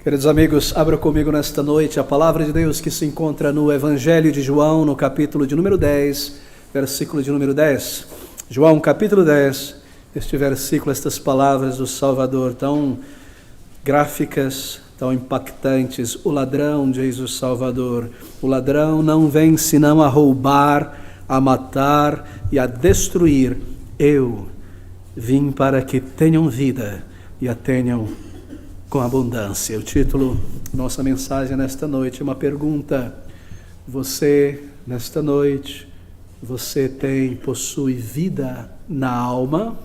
Queridos amigos, abra comigo nesta noite a palavra de Deus que se encontra no Evangelho de João, no capítulo de número 10, versículo de número 10. João, capítulo 10, este versículo, estas palavras do Salvador tão gráficas, tão impactantes. O ladrão, diz o Salvador, o ladrão não vem senão a roubar, a matar e a destruir. Eu vim para que tenham vida e a tenham com abundância. O título da nossa mensagem nesta noite é uma pergunta. Você, nesta noite, você possui vida na alma?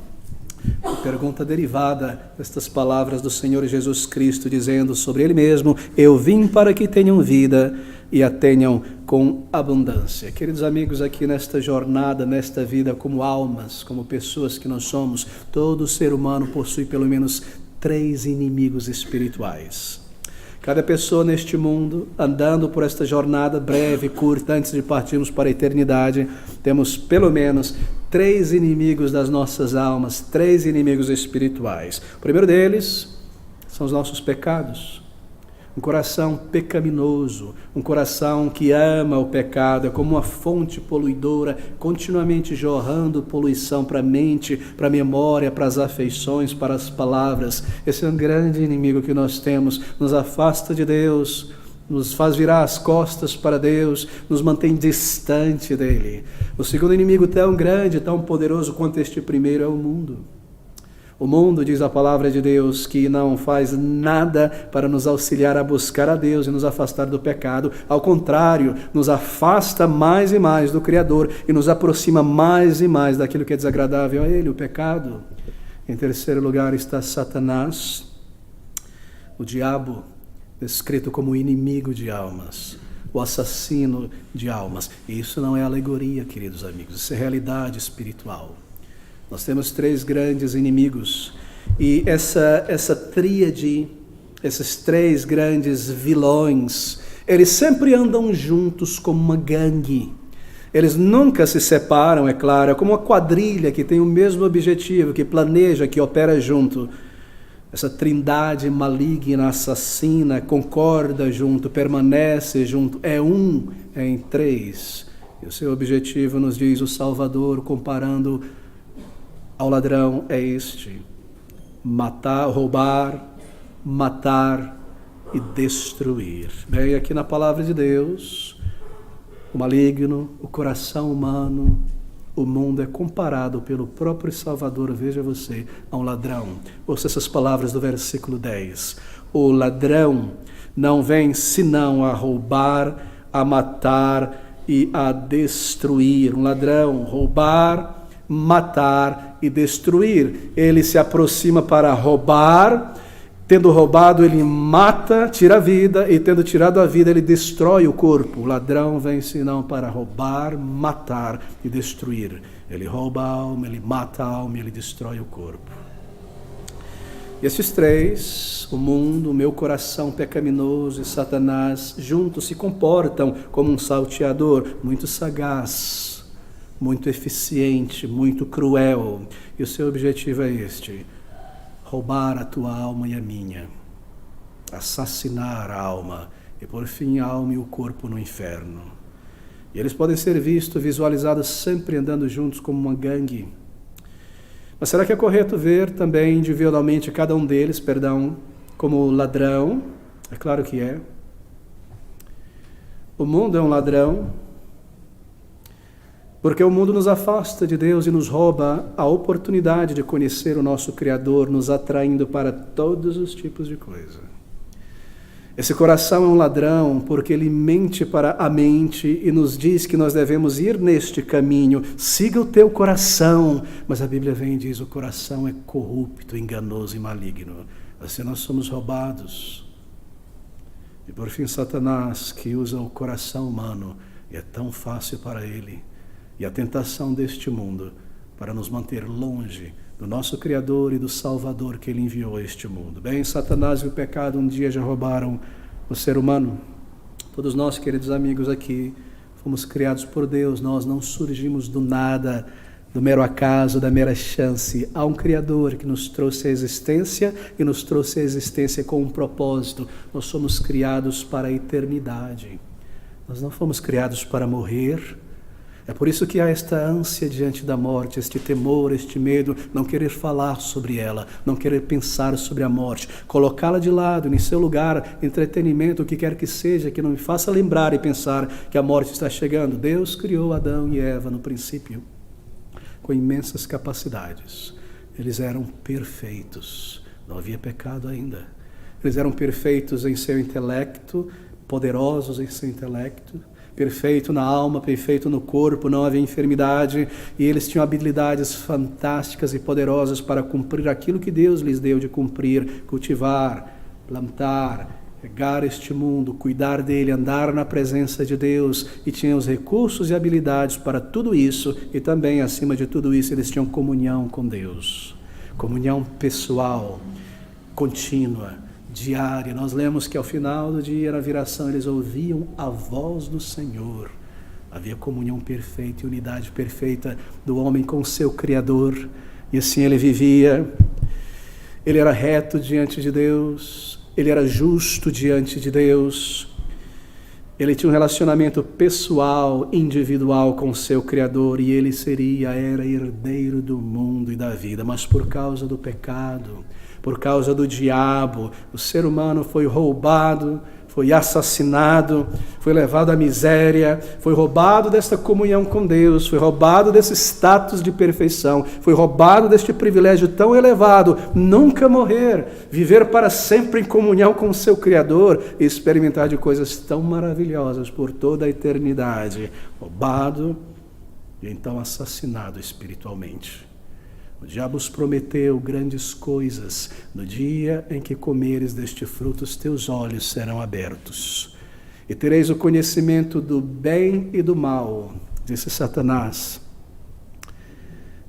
Uma pergunta derivada destas palavras do Senhor Jesus Cristo, dizendo sobre Ele mesmo: eu vim para que tenham vida e a tenham com abundância. Queridos amigos, aqui nesta jornada, nesta vida, como almas, como pessoas que nós somos, todo ser humano possui pelo menos 3 inimigos espirituais. Cada pessoa neste mundo, andando por esta jornada breve, curta, antes de partirmos para a eternidade, temos pelo menos 3 inimigos das nossas almas, 3 inimigos espirituais. O primeiro deles são os nossos pecados. Um coração pecaminoso, um coração que ama o pecado, é como uma fonte poluidora, continuamente jorrando poluição para a mente, para a memória, para as afeições, para as palavras. Esse é um grande inimigo que nós temos, nos afasta de Deus, nos faz virar as costas para Deus, nos mantém distante dele. O segundo inimigo tão grande, tão poderoso quanto este primeiro é o mundo. O mundo, diz a palavra de Deus, que não faz nada para nos auxiliar a buscar a Deus e nos afastar do pecado. Ao contrário, nos afasta mais e mais do Criador e nos aproxima mais e mais daquilo que é desagradável a Ele, o pecado. Em terceiro lugar está Satanás, o diabo, descrito como o inimigo de almas, o assassino de almas. E isso não é alegoria, queridos amigos, isso é realidade espiritual. Nós temos 3 grandes inimigos e essa tríade, esses 3 grandes vilões, eles sempre andam juntos como uma gangue. Eles nunca se separam, é claro, é como uma quadrilha que tem o mesmo objetivo, que planeja, que opera junto. Essa trindade maligna, assassina, concorda junto, permanece junto, é em 3. E o seu objetivo, nos diz o Salvador, comparando ao ladrão, é este: matar, roubar, matar e destruir. Bem, aqui na palavra de Deus, o maligno, o coração humano, o mundo é comparado pelo próprio Salvador, veja você, a um ladrão. Ouça essas palavras do versículo 10. O ladrão não vem senão a roubar, a matar e a destruir. Um ladrão, roubar, matar e destruir. Ele se aproxima para roubar, tendo roubado ele mata, tira a vida, e tendo tirado a vida ele destrói o corpo. O ladrão vem senão para roubar, matar e destruir. Ele rouba a alma, ele mata a alma e ele destrói o corpo. E esses 3, o mundo, o meu coração pecaminoso e Satanás, juntos se comportam como um salteador muito sagaz, muito eficiente, muito cruel. E o seu objetivo é este: roubar a tua alma e a minha, assassinar a alma e por fim a alma e o corpo no inferno. E eles podem ser visualizados sempre andando juntos como uma gangue. Mas será que é correto ver também individualmente cada um deles, como ladrão? É claro que é. O mundo é um ladrão, porque o mundo nos afasta de Deus e nos rouba a oportunidade de conhecer o nosso Criador, nos atraindo para todos os tipos de coisa. Esse coração é um ladrão porque ele mente para a mente e nos diz que nós devemos ir neste caminho. Siga o teu coração. Mas a Bíblia vem e diz: o coração é corrupto, enganoso e maligno. Assim nós somos roubados. E por fim Satanás, que usa o coração humano, e é tão fácil para ele, e a tentação deste mundo para nos manter longe do nosso Criador e do Salvador que Ele enviou a este mundo. Bem, Satanás e o pecado um dia já roubaram o ser humano. Todos nós, queridos amigos, aqui fomos criados por Deus, nós não surgimos do nada do mero acaso, da mera chance. Há um Criador que nos trouxe a existência e nos trouxe a existência com um propósito. Nós somos criados para a eternidade. Nós não fomos criados para morrer. É por isso que há esta ânsia diante da morte, este temor, este medo, não querer falar sobre ela, não querer pensar sobre a morte, colocá-la de lado, em seu lugar, entretenimento, o que quer que seja, que não me faça lembrar e pensar que a morte está chegando. Deus criou Adão e Eva no princípio, com imensas capacidades. Eles eram perfeitos, não havia pecado ainda. Eles eram perfeitos em seu intelecto, poderosos em seu intelecto, perfeito na alma, perfeito no corpo, não havia enfermidade, e eles tinham habilidades fantásticas e poderosas para cumprir aquilo que Deus lhes deu de cumprir, cultivar, plantar, regar este mundo, cuidar dele, andar na presença de Deus, e tinham os recursos e habilidades para tudo isso, e também, acima de tudo isso, eles tinham comunhão com Deus, comunhão pessoal, contínua, diária. Nós lemos que ao final do dia, na viração, eles ouviam a voz do Senhor. Havia comunhão perfeita e unidade perfeita do homem com o seu Criador, e assim ele vivia. Ele era reto diante de Deus, ele era justo diante de Deus, ele tinha um relacionamento pessoal, individual com o seu Criador, e ele era herdeiro do mundo e da vida. Mas por causa do pecado, por causa do diabo, o ser humano foi roubado, foi assassinado, foi levado à miséria, foi roubado desta comunhão com Deus, foi roubado desse status de perfeição, foi roubado deste privilégio tão elevado, nunca morrer, viver para sempre em comunhão com o seu Criador e experimentar de coisas tão maravilhosas por toda a eternidade. Roubado e então assassinado espiritualmente. O diabo os prometeu grandes coisas. No dia em que comeres deste fruto, os teus olhos serão abertos. E tereis o conhecimento do bem e do mal, disse Satanás.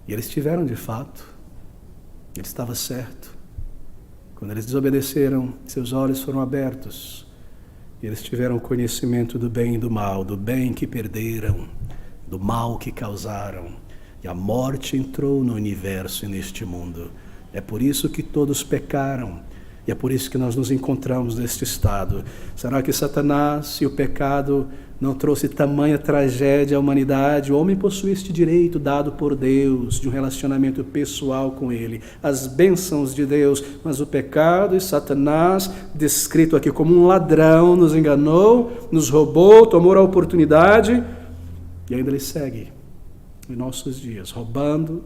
E eles tiveram de fato. Ele estava certo. Quando eles desobedeceram, seus olhos foram abertos. E eles tiveram conhecimento do bem e do mal, do bem que perderam, do mal que causaram. E a morte entrou no universo e neste mundo. É por isso que todos pecaram. E é por isso que nós nos encontramos neste estado. Será que Satanás e o pecado não trouxe tamanha tragédia à humanidade? O homem possui este direito dado por Deus, de um relacionamento pessoal com Ele, as bênçãos de Deus. Mas o pecado e Satanás, descrito aqui como um ladrão, nos enganou, nos roubou, tomou a oportunidade e ainda ele segue em nossos dias, roubando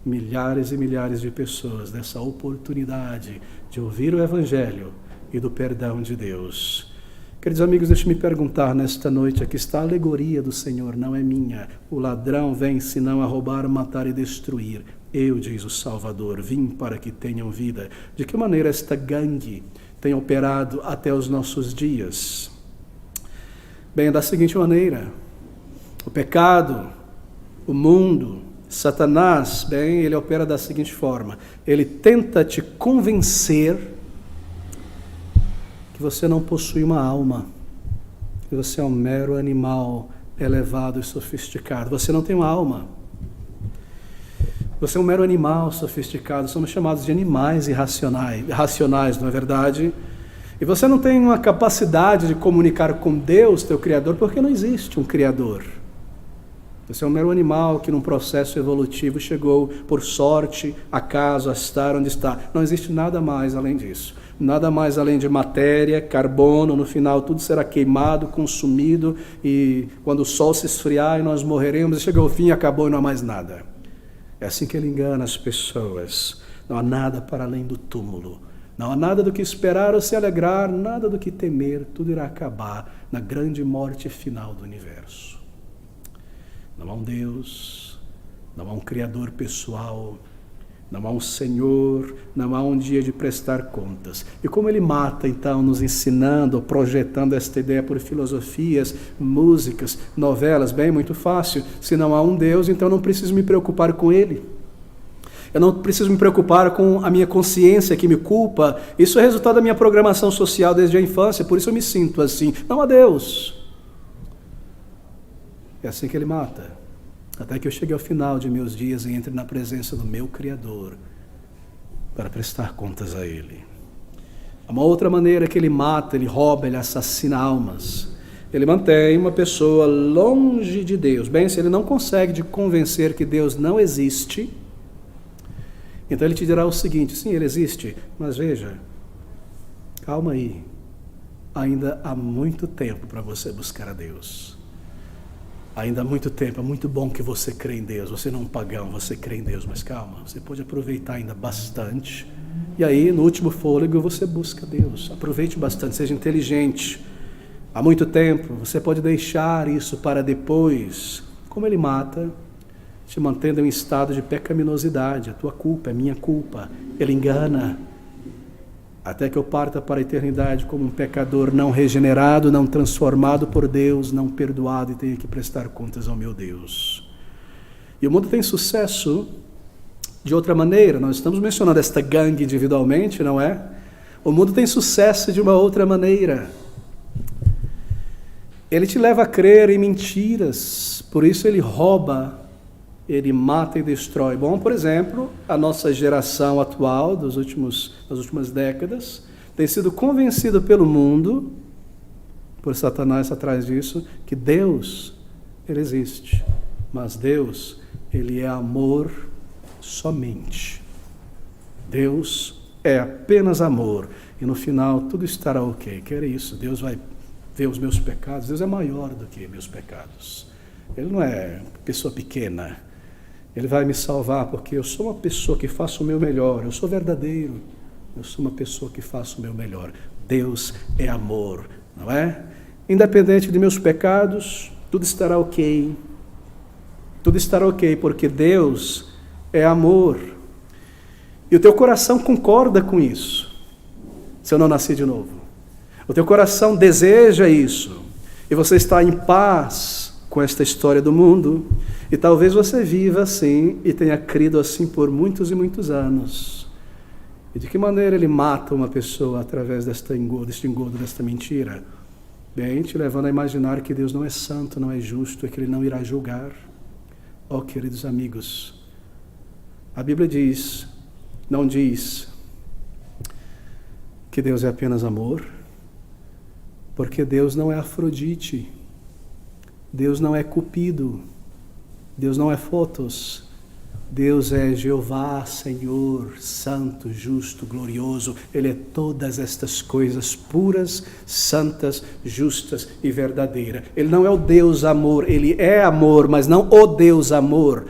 milhares e milhares de pessoas dessa oportunidade de ouvir o Evangelho e do perdão de Deus. Queridos amigos, deixe-me perguntar nesta noite, aqui está a alegoria do Senhor, não é minha. O ladrão vem senão a roubar, matar e destruir. Eu, diz o Salvador, vim para que tenham vida. De que maneira esta gangue tem operado até os nossos dias? Bem, da seguinte maneira: o pecado, o mundo, Satanás, bem, ele opera da seguinte forma: ele tenta te convencer que você não possui uma alma, que você é um mero animal elevado e sofisticado. Você não tem uma alma. Você é um mero animal sofisticado. Somos chamados de animais irracionais, não é verdade? E você não tem uma capacidade de comunicar com Deus, teu Criador, porque não existe um Criador. Você é um mero animal que num processo evolutivo chegou por sorte, acaso, a estar onde está. Não existe nada mais além disso. Nada mais além de matéria, carbono, no final tudo será queimado, consumido, e quando o sol se esfriar e nós morreremos, e chega ao fim e acabou e não há mais nada. É assim que ele engana as pessoas. Não há nada para além do túmulo. Não há nada do que esperar ou se alegrar, nada do que temer, tudo irá acabar na grande morte final do universo. Não há um Deus, não há um Criador pessoal, não há um Senhor, não há um dia de prestar contas. E como ele mata, então, nos ensinando, projetando esta ideia por filosofias, músicas, novelas? Bem, muito fácil. Se não há um Deus, então não preciso me preocupar com Ele. Eu não preciso me preocupar com a minha consciência que me culpa. Isso é resultado da minha programação social desde a infância, por isso eu me sinto assim. Não há Deus. É assim que ele mata. até que eu chegue ao final de meus dias e entre na presença do meu Criador para prestar contas a Ele. Há uma outra maneira que ele mata, ele rouba, ele assassina almas. Ele mantém uma pessoa longe de Deus. Bem, se ele não consegue te convencer que Deus não existe, então ele te dirá o seguinte: sim, ele existe, mas veja, calma aí, ainda há muito tempo para você buscar a Deus. Ainda há muito tempo, é muito bom que você crê em Deus. Você não é um pagão, você crê em Deus, mas calma, você pode aproveitar ainda bastante. E aí, no último fôlego, você busca Deus. Aproveite bastante, seja inteligente. Há muito tempo, você pode deixar isso para depois. Como ele mata, te mantendo em estado de pecaminosidade. A tua culpa é minha culpa. Ele engana. Até que eu parta para a eternidade como um pecador não regenerado, não transformado por Deus, não perdoado e tenha que prestar contas ao meu Deus. E o mundo tem sucesso de outra maneira. Nós estamos mencionando esta gangue individualmente, não é? O mundo tem sucesso de uma outra maneira. Ele te leva a crer em mentiras, por isso ele rouba, ele mata e destrói. Bom, por exemplo, a nossa geração atual, das últimas décadas, tem sido convencido pelo mundo, por Satanás atrás disso, que Deus, ele existe. Mas Deus, ele é amor somente. Deus é apenas amor. E no final tudo estará ok. Que era isso, Deus vai ver os meus pecados. Deus é maior do que meus pecados. Ele não é pessoa pequena. Ele vai me salvar porque eu sou uma pessoa que faço o meu melhor. Eu sou verdadeiro. Eu sou uma pessoa que faço o meu melhor. Deus é amor, não é? Independente de meus pecados, tudo estará ok. Tudo estará ok, porque Deus é amor. E o teu coração concorda com isso. Se eu não nasci de novo. O teu coração deseja isso. E você está em paz com esta história do mundo. E talvez você viva assim e tenha crido assim por muitos e muitos anos. E de que maneira ele mata uma pessoa através deste engodo, desta mentira? Bem, te levando a imaginar que Deus não é santo, não é justo, e que ele não irá julgar. Oh, queridos amigos, a Bíblia não diz que Deus é apenas amor, porque Deus não é Afrodite, Deus não é Cupido, Deus não é Fotos, Deus é Jeová, Senhor, santo, justo, glorioso. Ele é todas estas coisas puras, santas, justas e verdadeiras. Ele não é o Deus amor, ele é amor, mas não o Deus amor.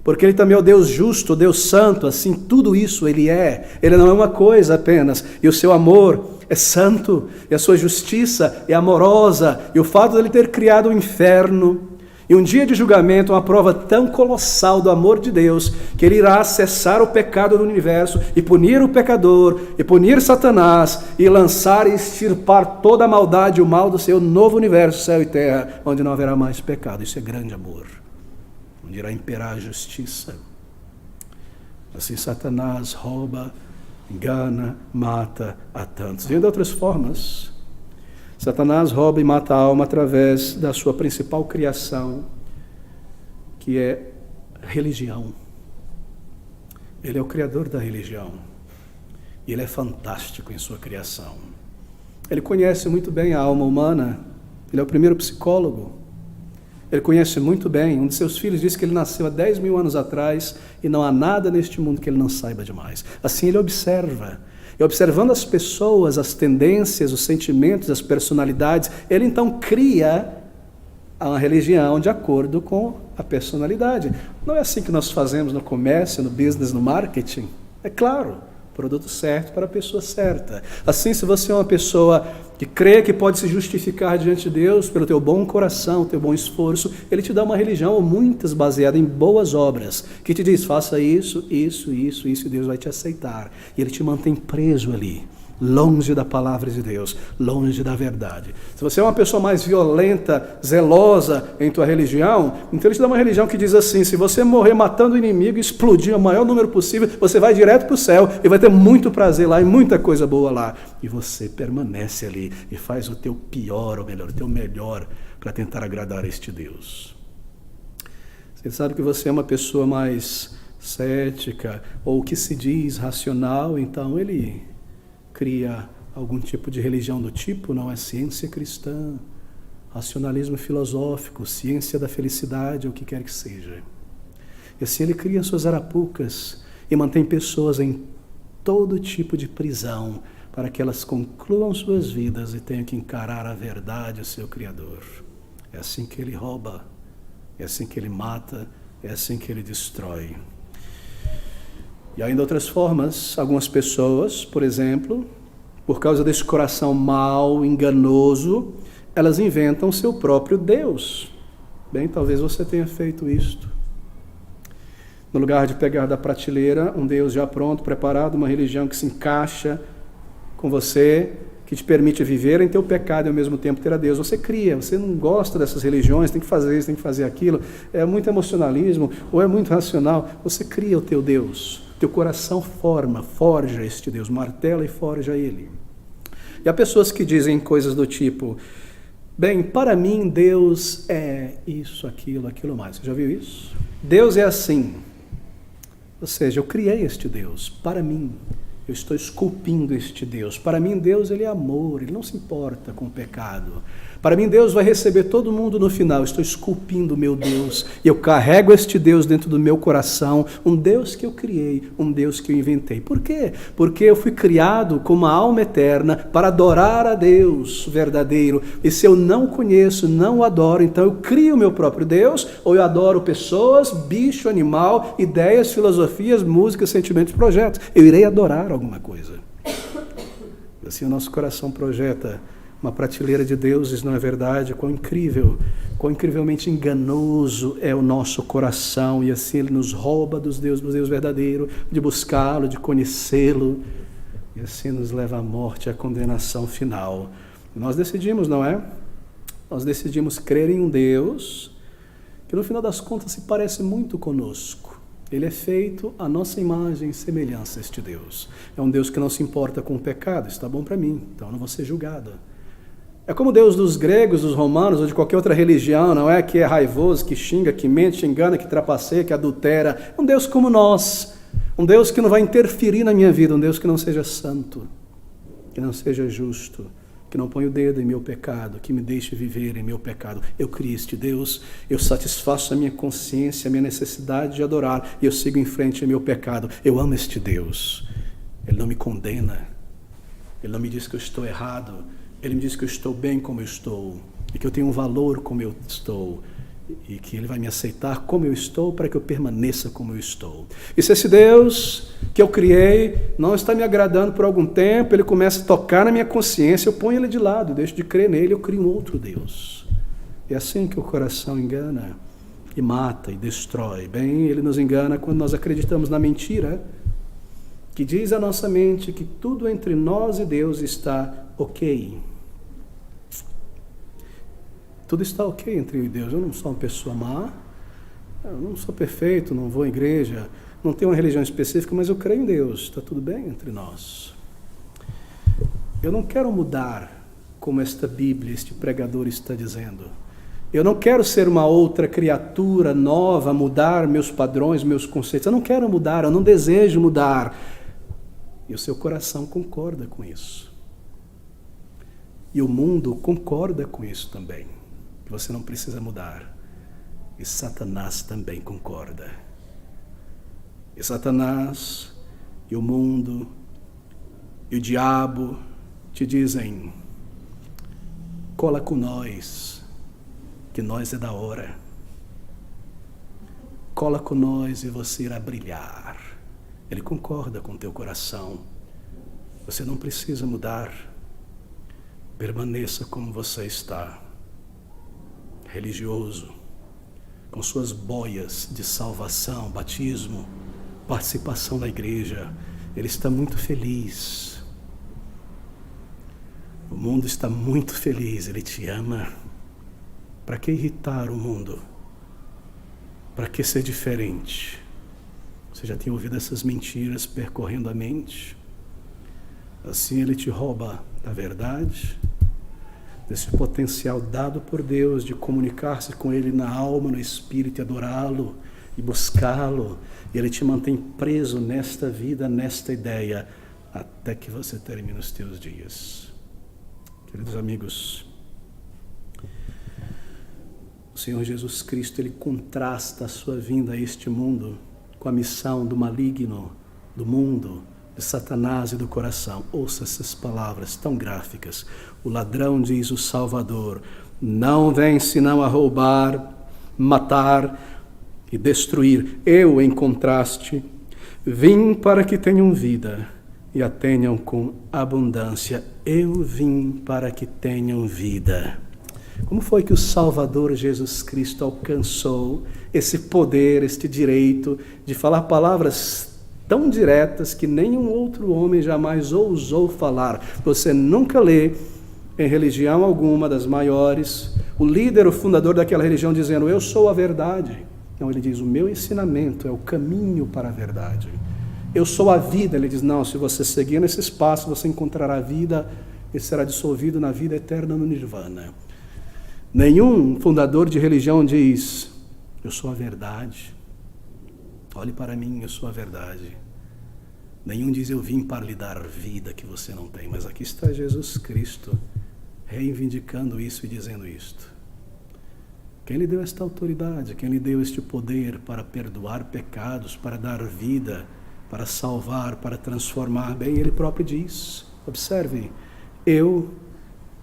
Porque ele também é o Deus justo, o Deus santo, assim, tudo isso ele é. Ele não é uma coisa apenas. E o seu amor é santo, e a sua justiça é amorosa. E o fato de ele ter criado o inferno e um dia de julgamento, uma prova tão colossal do amor de Deus, que ele irá cessar o pecado do universo e punir o pecador, e punir Satanás, e lançar e extirpar toda a maldade e o mal do seu novo universo, céu e terra, onde não haverá mais pecado. Isso é grande amor, onde irá imperar a justiça. Assim Satanás rouba, engana, mata a tantos. E de outras formas, Satanás rouba e mata a alma através da sua principal criação, que é religião. Ele é o criador da religião. E ele é fantástico em sua criação. Ele conhece muito bem a alma humana. Ele é o primeiro psicólogo. Ele conhece muito bem. Um de seus filhos disse que ele nasceu há 10 mil anos atrás e não há nada neste mundo que ele não saiba demais. Assim ele observa. E observando as pessoas, as tendências, os sentimentos, as personalidades, ele então cria uma religião de acordo com a personalidade. Não é assim que nós fazemos no comércio, no business, no marketing? É claro, produto certo para a pessoa certa. Assim, se você é uma pessoa que crê que pode se justificar diante de Deus pelo teu bom coração, teu bom esforço, ele te dá uma religião, ou muitas baseadas em boas obras, que te diz, faça isso, isso, isso, isso, e Deus vai te aceitar. E ele te mantém preso ali, longe da palavra de Deus, longe da verdade. Se você é uma pessoa mais violenta, zelosa em tua religião, então ele te dá uma religião que diz assim, se você morrer matando o inimigo e explodir o maior número possível, você vai direto para o céu e vai ter muito prazer lá e muita coisa boa lá. E você permanece ali e faz o teu pior, ou melhor, o teu melhor para tentar agradar a este Deus. Ele sabe que você é uma pessoa mais cética ou que se diz racional, então ele cria algum tipo de religião do tipo, não é ciência cristã, racionalismo filosófico, ciência da felicidade, ou o que quer que seja. E assim ele cria suas arapucas e mantém pessoas em todo tipo de prisão para que elas concluam suas vidas e tenham que encarar a verdade, o seu Criador. É assim que ele rouba, é assim que ele mata, é assim que ele destrói. E ainda outras formas, algumas pessoas, por exemplo, por causa desse coração mau, enganoso, elas inventam seu próprio Deus. Bem, talvez você tenha feito isto. No lugar de pegar da prateleira um Deus já pronto, preparado, uma religião que se encaixa com você, que te permite viver em teu pecado e ao mesmo tempo ter a Deus. Você cria, você não gosta dessas religiões, tem que fazer isso, tem que fazer aquilo, é muito emocionalismo ou é muito racional. Você cria o teu Deus, teu coração forja este Deus, martela e forja ele. E há pessoas que dizem coisas do tipo, bem, para mim Deus é isso, aquilo mais. Você já viu isso? Deus é assim. Ou seja, eu criei este Deus para mim. Eu estou esculpindo este Deus. Para mim, Deus, ele é amor, ele não se importa com o pecado. Para mim, Deus vai receber todo mundo no final. Eu estou esculpindo o meu Deus. E eu carrego este Deus dentro do meu coração. Um Deus que eu criei, um Deus que eu inventei. Por quê? Porque eu fui criado com uma alma eterna para adorar a Deus verdadeiro. E se eu não conheço, não o adoro, então eu crio o meu próprio Deus, ou eu adoro pessoas, bicho, animal, ideias, filosofias, músicas, sentimentos, projetos. Eu irei adorar alguma coisa. Assim o nosso coração projeta uma prateleira de deuses, não é verdade? Quão incrível, quão incrivelmente enganoso é o nosso coração, e assim ele nos rouba do Deus verdadeiro, de buscá-lo, de conhecê-lo, e assim nos leva à morte, à condenação final. E nós decidimos, não é? Nós decidimos crer em um Deus que no final das contas se parece muito conosco. Ele é feito à nossa imagem e semelhança, este Deus. É um Deus que não se importa com o pecado, está bom para mim, então eu não vou ser julgado. É como o Deus dos gregos, dos romanos, ou de qualquer outra religião, não é? Que é raivoso, que xinga, que mente, que engana, que trapaceia, que adultera. Um Deus como nós, um Deus que não vai interferir na minha vida, um Deus que não seja santo, que não seja justo, que não ponha o dedo em meu pecado, que me deixe viver em meu pecado. Eu criei este Deus, eu satisfaço a minha consciência, a minha necessidade de adorar, e eu sigo em frente em meu pecado. Eu amo este Deus. Ele não me condena, ele não me diz que eu estou errado, ele me diz que eu estou bem como eu estou, e que eu tenho um valor como eu estou, e que ele vai me aceitar como eu estou, para que eu permaneça como eu estou. E se esse Deus que eu criei não está me agradando por algum tempo, ele começa a tocar na minha consciência, eu ponho ele de lado, deixo de crer nele, eu crio um outro Deus. É assim que o coração engana, e mata, e destrói. Bem, ele nos engana quando nós acreditamos na mentira, que diz à nossa mente que tudo entre nós e Deus está ok. Tudo está ok entre eu e Deus. Eu não sou uma pessoa má, eu não sou perfeito, não vou à igreja, não tenho uma religião específica, mas eu creio em Deus, está tudo bem entre nós. Eu não quero mudar como esta Bíblia, este pregador está dizendo. Eu não quero ser uma outra criatura nova, mudar meus padrões, meus conceitos. Eu não quero mudar, eu não desejo mudar. E o seu coração concorda com isso. E o mundo concorda com isso também. Que você não precisa mudar. E Satanás também concorda. E Satanás, e o mundo, e o diabo te dizem: cola com nós, que nós é da hora. Cola com nós e você irá brilhar. Ele concorda com o teu coração. Você não precisa mudar. Permaneça como você está. Religioso, com suas boias de salvação, batismo, participação na igreja. Ele está muito feliz. O mundo está muito feliz, ele te ama. Para que irritar o mundo? Para que ser diferente? Você já tem ouvido essas mentiras percorrendo a mente? Assim ele te rouba da verdade, desse potencial dado por Deus de comunicar-se com Ele na alma, no espírito, e adorá-lo e buscá-lo. E Ele te mantém preso nesta vida, nesta ideia, até que você termine os teus dias. Queridos amigos, o Senhor Jesus Cristo, Ele contrasta a sua vinda a este mundo com a missão do maligno, do mundo, de Satanás e do coração. Ouça essas palavras tão gráficas. O ladrão, diz o Salvador, não vem senão a roubar, matar e destruir. Eu, em contraste, vim para que tenham vida e a tenham com abundância. Eu vim para que tenham vida. Como foi que o Salvador Jesus Cristo alcançou esse poder, este direito de falar palavras tão diretas que nenhum outro homem jamais ousou falar? Você nunca lê em religião alguma das maiores o líder, o fundador daquela religião dizendo, eu sou a verdade. Não, ele diz, o meu ensinamento é o caminho para a verdade. Eu sou a vida. Ele diz, não, se você seguir nesse espaço, você encontrará a vida e será dissolvido na vida eterna no Nirvana. Nenhum fundador de religião diz, eu sou a verdade. Olhe para mim, eu sou a verdade. Nenhum diz, eu vim para lhe dar vida que você não tem. Mas aqui está Jesus Cristo reivindicando isso e dizendo isto. Quem lhe deu esta autoridade? Quem lhe deu este poder para perdoar pecados, para dar vida, para salvar, para transformar? Bem, ele próprio diz. Observe, eu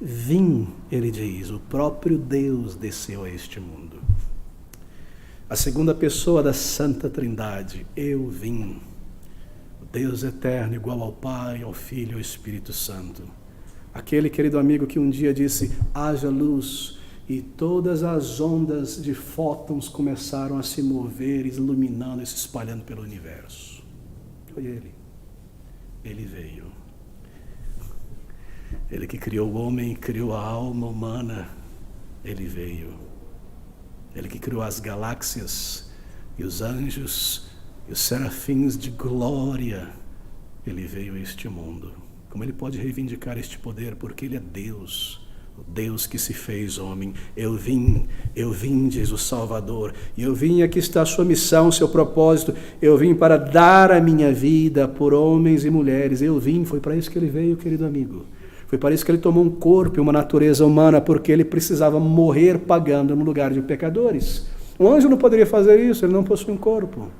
vim, ele diz, o próprio Deus desceu a este mundo. A segunda pessoa da Santa Trindade, eu vim. O Deus eterno, igual ao Pai, ao Filho e ao Espírito Santo. Aquele querido amigo que um dia disse, haja luz, e todas as ondas de fótons começaram a se mover, iluminando e se espalhando pelo universo. Foi ele. Ele veio. Ele que criou o homem, criou a alma humana, ele veio. Ele que criou as galáxias e os anjos e os serafins de glória, ele veio a este mundo. Como ele pode reivindicar este poder? Porque ele é Deus, o Deus que se fez homem. Eu vim, diz o Salvador, e eu vim, aqui está a sua missão, o seu propósito. Eu vim para dar a minha vida por homens e mulheres. Eu vim, foi para isso que ele veio, querido amigo. Foi para isso que ele tomou um corpo e uma natureza humana, porque ele precisava morrer pagando no lugar de pecadores. Um anjo não poderia fazer isso, ele não possui um corpo.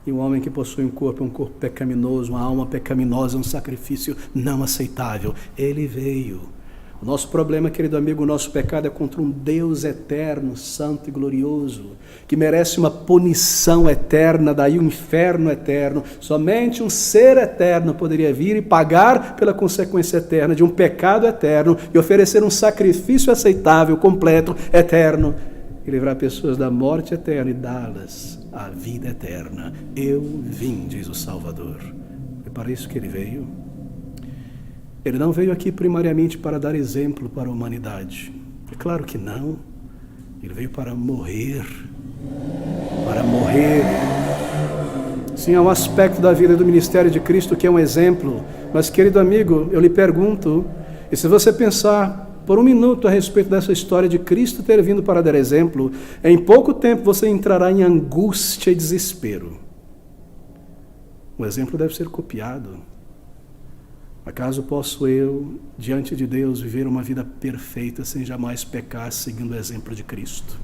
E um homem que possui um corpo pecaminoso, uma alma pecaminosa, um sacrifício não aceitável. Ele veio. O nosso problema, querido amigo, o nosso pecado é contra um Deus eterno, santo e glorioso, que merece uma punição eterna, daí um inferno eterno. Somente um ser eterno poderia vir e pagar pela consequência eterna de um pecado eterno e oferecer um sacrifício aceitável, completo, eterno, e livrar pessoas da morte eterna e dá-las a vida eterna. Eu vim, diz o Salvador. É para isso que ele veio. Ele não veio aqui primariamente para dar exemplo para a humanidade. É claro que não. Ele veio para morrer. Para morrer. Sim, há um aspecto da vida do ministério de Cristo que é um exemplo. Mas, querido amigo, eu lhe pergunto, e se você pensar por um minuto a respeito dessa história de Cristo ter vindo para dar exemplo, em pouco tempo você entrará em angústia e desespero. O exemplo deve ser copiado. Acaso posso eu, diante de Deus, viver uma vida perfeita sem jamais pecar, seguindo o exemplo de Cristo?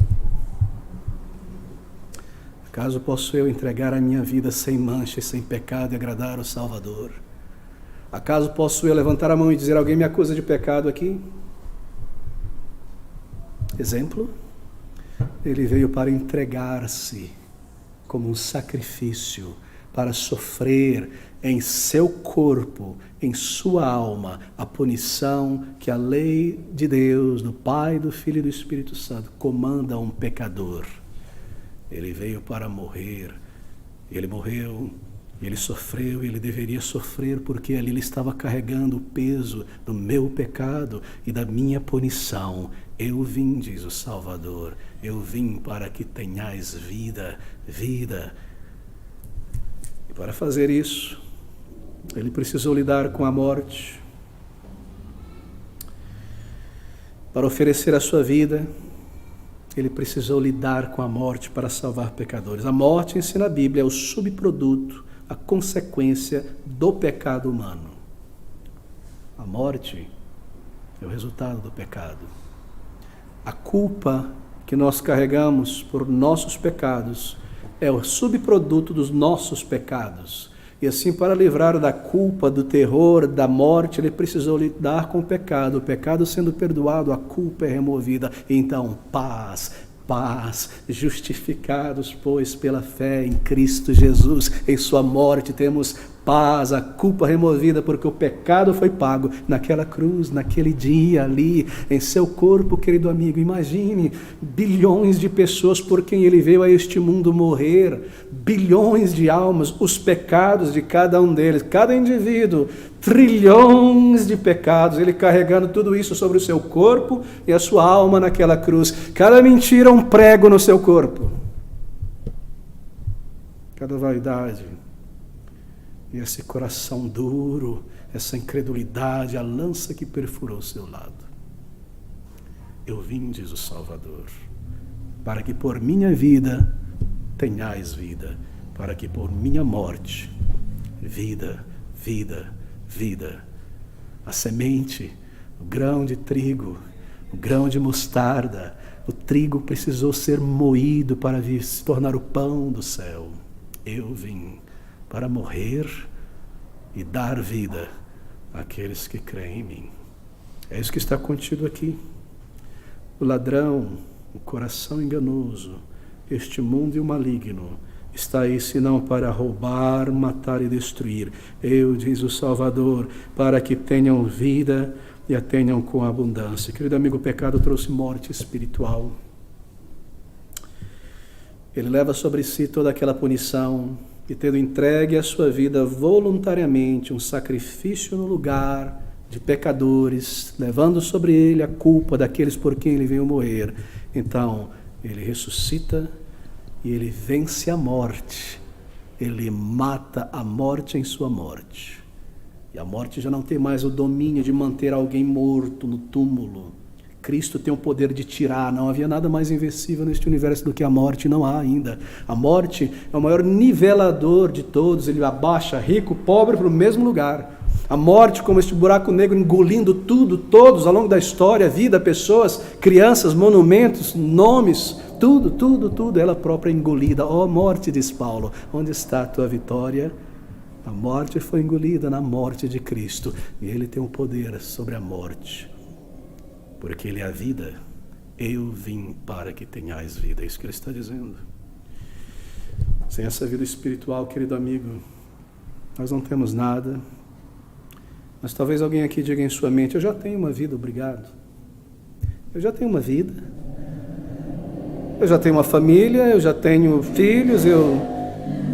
Acaso posso eu entregar a minha vida sem mancha e sem pecado e agradar o Salvador? Acaso posso eu levantar a mão e dizer, alguém me acusa de pecado aqui? Exemplo? Ele veio para entregar-se como um sacrifício, para sofrer em seu corpo, em sua alma, a punição que a lei de Deus, do Pai, do Filho e do Espírito Santo, comanda a um pecador. Ele veio para morrer, ele morreu, ele sofreu, ele deveria sofrer, porque ali ele estava carregando o peso do meu pecado e da minha punição. Eu vim, diz o Salvador, eu vim para que tenhais vida, vida. E para fazer isso, ele precisou lidar com a morte. Para oferecer a sua vida, ele precisou lidar com a morte para salvar pecadores. A morte, ensina a Bíblia, é o subproduto, a consequência do pecado humano. A morte é o resultado do pecado. A culpa que nós carregamos por nossos pecados é o subproduto dos nossos pecados. E assim, para livrar da culpa, do terror, da morte, ele precisou lidar com o pecado sendo perdoado, a culpa é removida. Então, paz, justificados, pois, pela fé em Cristo Jesus, em sua morte temos paz, a culpa removida, porque o pecado foi pago naquela cruz, naquele dia ali, em seu corpo, querido amigo. Imagine, bilhões de pessoas por quem ele veio a este mundo morrer, bilhões de almas, os pecados de cada um deles, cada indivíduo, trilhões de pecados, ele carregando tudo isso sobre o seu corpo e a sua alma naquela cruz. Cada mentira um prego no seu corpo, cada vaidade, e esse coração duro, essa incredulidade, a lança que perfurou o seu lado. Eu vim, diz o Salvador, para que por minha vida tenhais vida, para que por minha morte, vida. A semente, o grão de trigo, o grão de mostarda, o trigo precisou ser moído para se tornar o pão do céu. Eu vim para morrer e dar vida àqueles que creem em mim. É isso que está contido aqui. O ladrão, o coração enganoso, este mundo e o maligno, está aí senão para roubar, matar e destruir. Eu, diz o Salvador, para que tenham vida e a tenham com abundância. Querido amigo, o pecado trouxe morte espiritual. Ele leva sobre si toda aquela punição, e tendo entregue a sua vida voluntariamente, um sacrifício no lugar de pecadores, levando sobre ele a culpa daqueles por quem ele veio morrer, então ele ressuscita e ele vence a morte, ele mata a morte em sua morte. E a morte já não tem mais o domínio de manter alguém morto no túmulo. Cristo tem o poder de tirar. Não havia nada mais invencível neste universo do que a morte, não há ainda. A morte é o maior nivelador de todos, ele abaixa rico, pobre para o mesmo lugar. A morte, como este buraco negro, engolindo tudo, todos, ao longo da história, vida, pessoas, crianças, monumentos, nomes, tudo, ela própria engolida. Ó morte, diz Paulo, onde está a tua vitória? A morte foi engolida na morte de Cristo, e ele tem o poder sobre a morte. Porque ele é a vida, eu vim para que tenhais vida. É isso que ele está dizendo. Sem essa vida espiritual, querido amigo, nós não temos nada. Mas talvez alguém aqui diga em sua mente, eu já tenho uma vida, obrigado. Eu já tenho uma vida. Eu já tenho uma família, eu já tenho filhos, eu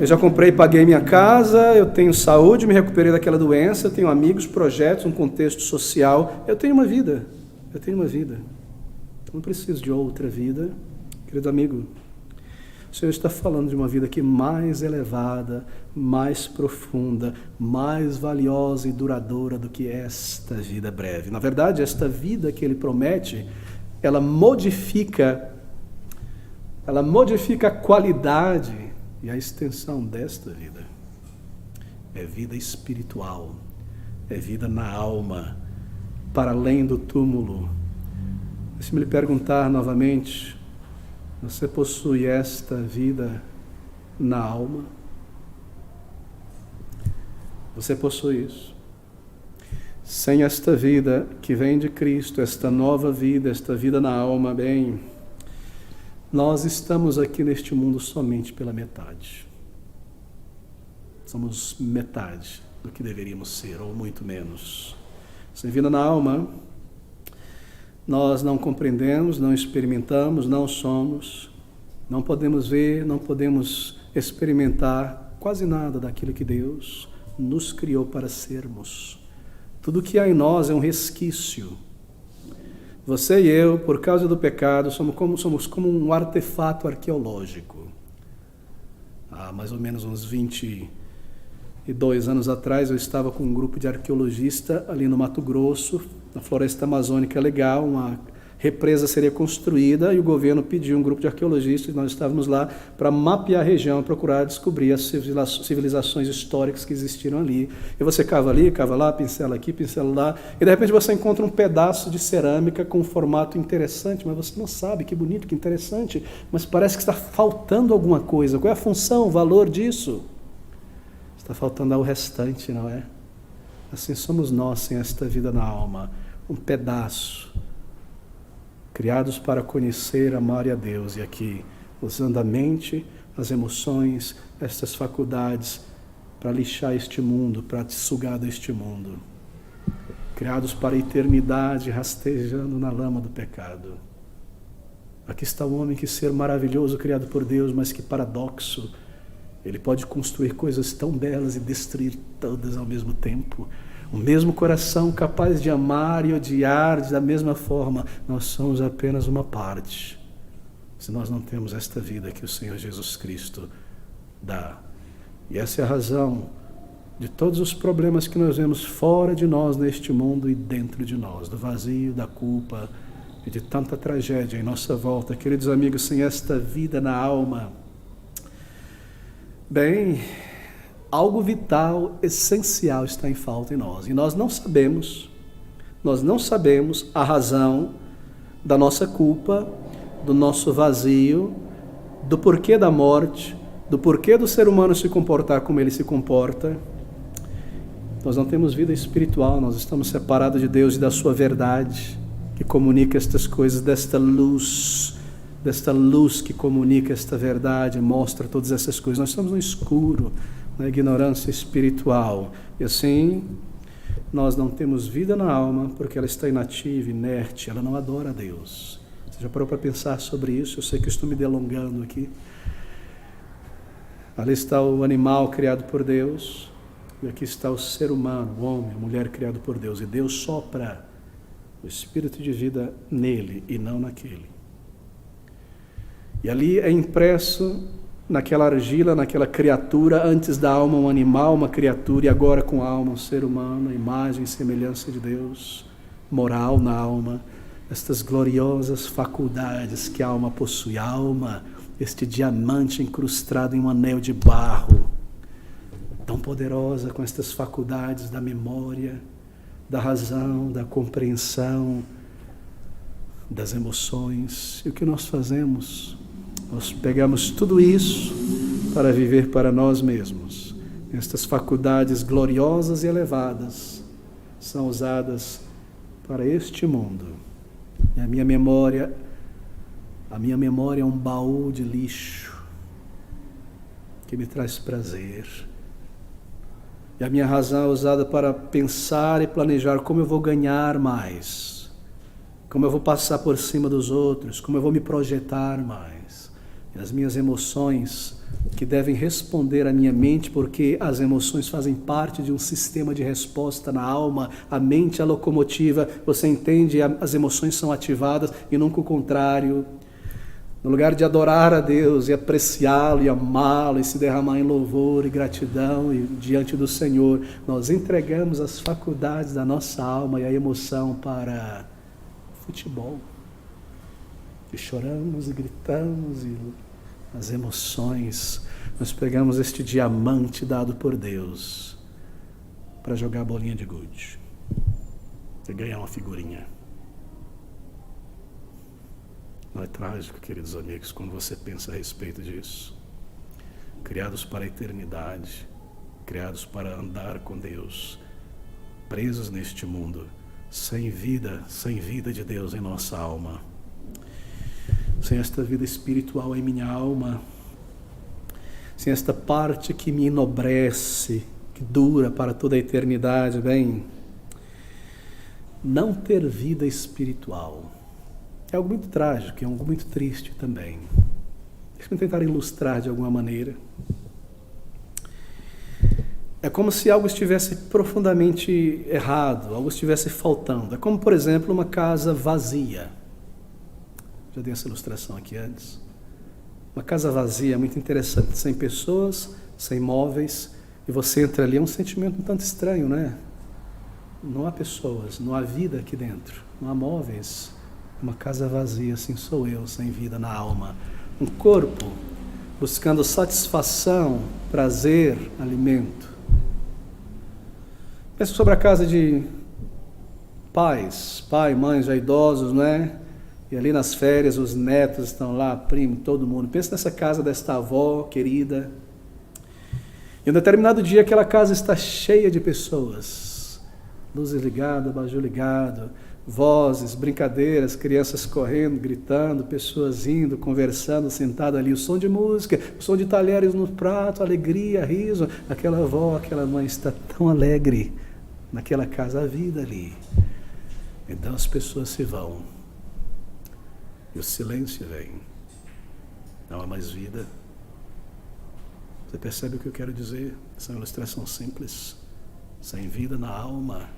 já comprei e paguei minha casa, eu tenho saúde, me recuperei daquela doença, eu tenho amigos, projetos, um contexto social. Eu tenho uma vida. Eu tenho uma vida, não preciso de outra vida. Querido amigo, o Senhor está falando de uma vida que mais elevada, mais profunda, mais valiosa e duradoura do que esta vida breve. Na verdade, esta vida que Ele promete, ela modifica a qualidade e a extensão desta vida. É vida espiritual, é vida na alma, para além do túmulo. Se me lhe perguntar novamente, você possui esta vida na alma? Você possui isso? Sem esta vida que vem de Cristo, esta nova vida, esta vida na alma, bem, nós estamos aqui neste mundo somente pela metade. Somos metade do que deveríamos ser, ou muito menos. Sem vida na alma, nós não compreendemos, não experimentamos, não somos, não podemos ver, não podemos experimentar quase nada daquilo que Deus nos criou para sermos. Tudo que há em nós é um resquício. Você e eu, por causa do pecado, somos como um artefato arqueológico. Há mais ou menos uns 22 anos atrás, eu estava com um grupo de arqueologistas ali no Mato Grosso, na floresta amazônica legal, uma represa seria construída e o governo pediu um grupo de arqueologistas, nós estávamos lá para mapear a região, procurar descobrir as civilizações históricas que existiram ali. E você cava ali, cava lá, pincela aqui, pincela lá, e de repente você encontra um pedaço de cerâmica com um formato interessante, mas você não sabe, que bonito, que interessante, mas parece que está faltando alguma coisa. Qual é a função, o valor disso? Está faltando ao restante, não é? Assim somos nós sem esta vida na alma, um pedaço, criados para conhecer, amar a Deus, e aqui, usando a mente, as emoções, estas faculdades, para lixar este mundo, para te sugar deste mundo. Criados para a eternidade, rastejando na lama do pecado. Aqui está o homem, que ser maravilhoso, criado por Deus, mas que paradoxo. Ele pode construir coisas tão belas e destruir todas ao mesmo tempo. O mesmo coração capaz de amar e odiar da mesma forma. Nós somos apenas uma parte, se nós não temos esta vida que o Senhor Jesus Cristo dá. E essa é a razão de todos os problemas que nós vemos fora de nós neste mundo e dentro de nós, do vazio, da culpa e de tanta tragédia em nossa volta. Queridos amigos, sem esta vida na alma, bem, algo vital, essencial está em falta em nós. E nós não sabemos a razão da nossa culpa, do nosso vazio, do porquê da morte, do porquê do ser humano se comportar como ele se comporta. Nós não temos vida espiritual, nós estamos separados de Deus e da sua verdade, que comunica estas coisas, desta luz que comunica esta verdade, mostra todas essas coisas. Nós estamos no escuro, na ignorância espiritual, e assim nós não temos vida na alma, porque ela está inativa, inerte, ela não adora a Deus. Você já parou para pensar sobre isso? Eu sei que estou me delongando aqui. Ali está o animal criado por Deus, e aqui está o ser humano, o homem, a mulher criado por Deus, e Deus sopra o espírito de vida nele e não naquele. E ali é impresso naquela argila, naquela criatura, antes da alma um animal, uma criatura, e agora com a alma um ser humano, imagem e semelhança de Deus, moral na alma, estas gloriosas faculdades que a alma possui. A alma, este diamante incrustado em um anel de barro, tão poderosa, com estas faculdades da memória, da razão, da compreensão, das emoções. E o que nós fazemos? Nós pegamos tudo isso para viver para nós mesmos. Estas faculdades gloriosas e elevadas são usadas para este mundo. E a minha memória é um baú de lixo que me traz prazer. E a minha razão é usada para pensar e planejar como eu vou ganhar mais, como eu vou passar por cima dos outros, como eu vou me projetar mais. E as minhas emoções, que devem responder à minha mente, porque as emoções fazem parte de um sistema de resposta na alma. A mente é a locomotiva, você entende? As emoções são ativadas e nunca o contrário. No lugar de adorar a Deus e apreciá-lo e amá-lo e se derramar em louvor e gratidão e diante do Senhor, nós entregamos as faculdades da nossa alma e a emoção para futebol. E choramos e gritamos, e as emoções, nós pegamos este diamante dado por Deus para jogar a bolinha de gude e ganhar uma figurinha. Não é trágico, queridos amigos, quando você pensa a respeito disso? Criados para a eternidade, criados para andar com Deus, presos neste mundo, sem vida de Deus em nossa alma, sem esta vida espiritual em minha alma, sem esta parte que me enobrece, que dura para toda a eternidade. Bem, não ter vida espiritual é algo muito trágico, é algo muito triste também. Deixa-me tentar ilustrar de alguma maneira. É como se algo estivesse profundamente errado, algo estivesse faltando. É como, por exemplo, uma casa vazia. Já dei essa ilustração aqui antes. Uma casa vazia é muito interessante, sem pessoas, sem móveis, e você entra ali, é um sentimento um tanto estranho, né? Não há pessoas, não há vida aqui dentro, não há móveis, Uma casa vazia, assim sou eu, sem vida na alma. Um corpo buscando satisfação, prazer, alimento. Pensa sobre a casa de pais, pai, mãe já idosos, né? E ali nas férias os netos estão lá, primo, todo mundo. Pensa nessa casa desta avó querida. E um determinado dia aquela casa está cheia de pessoas. Luzes ligadas, abajur ligado, vozes, brincadeiras, crianças correndo, gritando, pessoas indo, conversando, sentadas ali. O som de música, o som de talheres no prato, alegria, riso. Aquela avó, aquela mãe está tão alegre. Naquela casa, a vida ali. Então as pessoas se vão. E o silêncio vem. Não há mais vida. Você percebe o que eu quero dizer? Essa é uma ilustração simples. Sem vida na alma,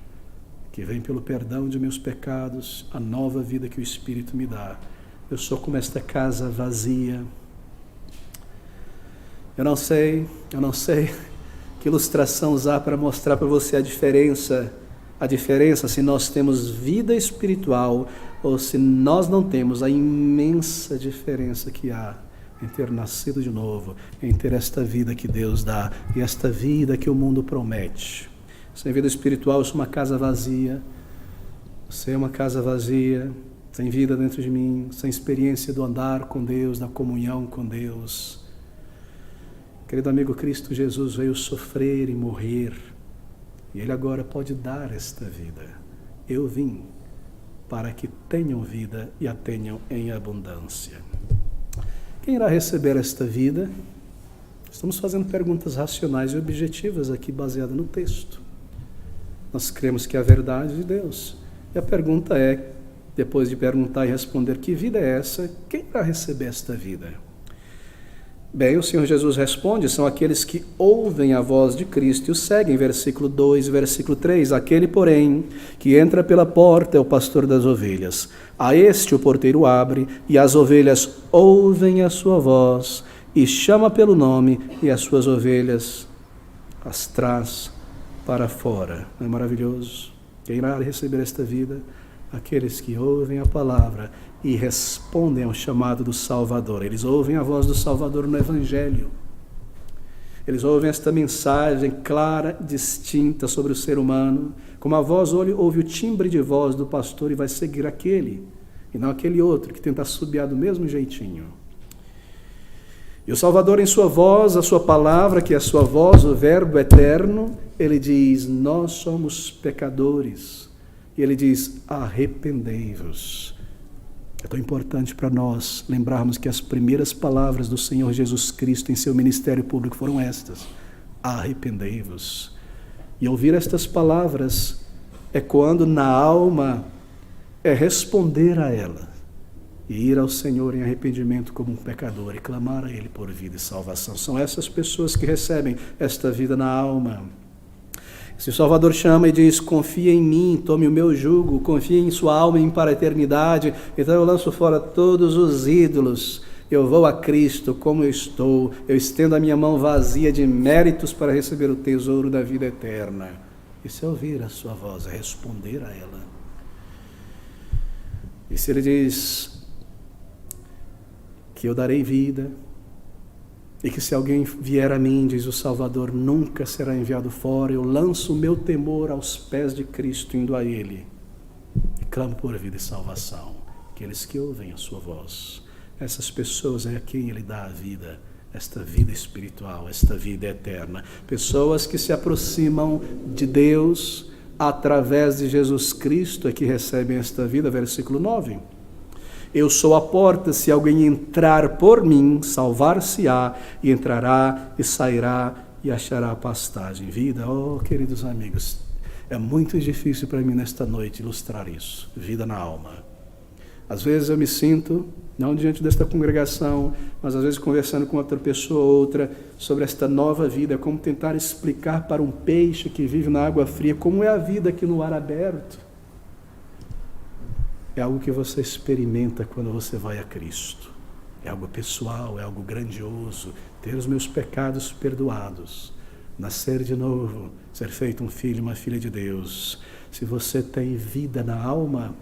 que vem pelo perdão de meus pecados, a nova vida que o Espírito me dá. Eu sou como esta casa vazia. Eu não sei que ilustração usar para mostrar para você a diferença se nós temos vida espiritual ou se nós não temos, a imensa diferença que há em ter nascido de novo, em ter esta vida que Deus dá e esta vida que o mundo promete. Sem vida espiritual, eu sou uma casa vazia, você é uma casa vazia, sem vida dentro de mim, sem experiência do andar com Deus, da comunhão com Deus. Querido amigo, Cristo Jesus veio sofrer e morrer, e Ele agora pode dar esta vida. Eu vim para que tenham vida e a tenham em abundância. Quem irá receber esta vida? Estamos fazendo perguntas racionais e objetivas aqui, baseadas no texto. Nós cremos que é a verdade de Deus. E a pergunta é, depois de perguntar e responder, que vida é essa? Quem irá receber esta vida? Bem, o Senhor Jesus responde, são aqueles que ouvem a voz de Cristo e o seguem, versículo 2 e versículo 3. Aquele, porém, que entra pela porta é o pastor das ovelhas. A este o porteiro abre, e as ovelhas ouvem a sua voz, e chama pelo nome, e as suas ovelhas as traz para fora. Não é maravilhoso? Quem irá receber esta vida? Aqueles que ouvem a palavra e respondem ao chamado do Salvador. Eles ouvem a voz do Salvador no Evangelho. Eles ouvem esta mensagem clara, distinta sobre o ser humano. Como a voz ouve o timbre de voz do pastor e vai seguir aquele, e não aquele outro que tenta assobiar do mesmo jeitinho. E o Salvador, em sua voz, a sua palavra, que é a sua voz, o verbo eterno, ele diz, nós somos pecadores. E ele diz, arrependei-vos. É tão importante para nós lembrarmos que as primeiras palavras do Senhor Jesus Cristo em seu ministério público foram estas, arrependei-vos. E ouvir estas palavras ecoando na alma é responder a ela e ir ao Senhor em arrependimento como um pecador e clamar a Ele por vida e salvação. São essas pessoas que recebem esta vida na alma. Se o Salvador chama e diz, confia em mim, tome o meu jugo, confia em sua alma e em para a eternidade, então eu lanço fora todos os ídolos, eu vou a Cristo como eu estou, eu estendo a minha mão vazia de méritos para receber o tesouro da vida eterna. E se ouvir a sua voz, é responder a ela. E se ele diz que eu darei vida, e que se alguém vier a mim, diz o Salvador, nunca será enviado fora, eu lanço o meu temor aos pés de Cristo, indo a Ele, e clamo por vida e salvação. Aqueles que ouvem a sua voz, essas pessoas é a quem Ele dá a vida, esta vida espiritual, esta vida eterna. Pessoas que se aproximam de Deus através de Jesus Cristo é que recebem esta vida, versículo 9. Eu sou a porta, se alguém entrar por mim, salvar-se-á, e entrará e sairá e achará pastagem. Vida, oh queridos amigos, é muito difícil para mim nesta noite ilustrar isso, vida na alma. Às vezes eu me sinto, não diante desta congregação, mas às vezes conversando com outra pessoa ou outra, sobre esta nova vida, como tentar explicar para um peixe que vive na água fria, como é a vida aqui no ar aberto. É algo que você experimenta quando você vai a Cristo. É algo pessoal, é algo grandioso. Ter os meus pecados perdoados. Nascer de novo, ser feito um filho, uma filha de Deus. Se você tem vida na alma,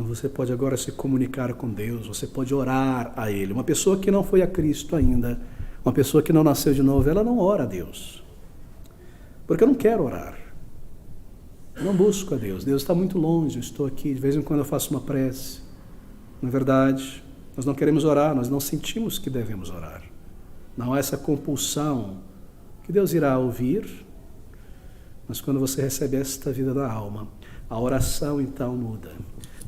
Você pode agora se comunicar com Deus, você pode orar a Ele. Uma pessoa que não foi a Cristo ainda, uma pessoa que não nasceu de novo, ela não ora a Deus. Porque eu não quero orar. Eu não busco a Deus. Deus está muito longe, eu estou aqui, de vez em quando eu faço uma prece. Na verdade, nós não queremos orar, nós não sentimos que devemos orar. Não há essa compulsão que Deus irá ouvir, mas quando você recebe esta vida da alma, a oração então muda.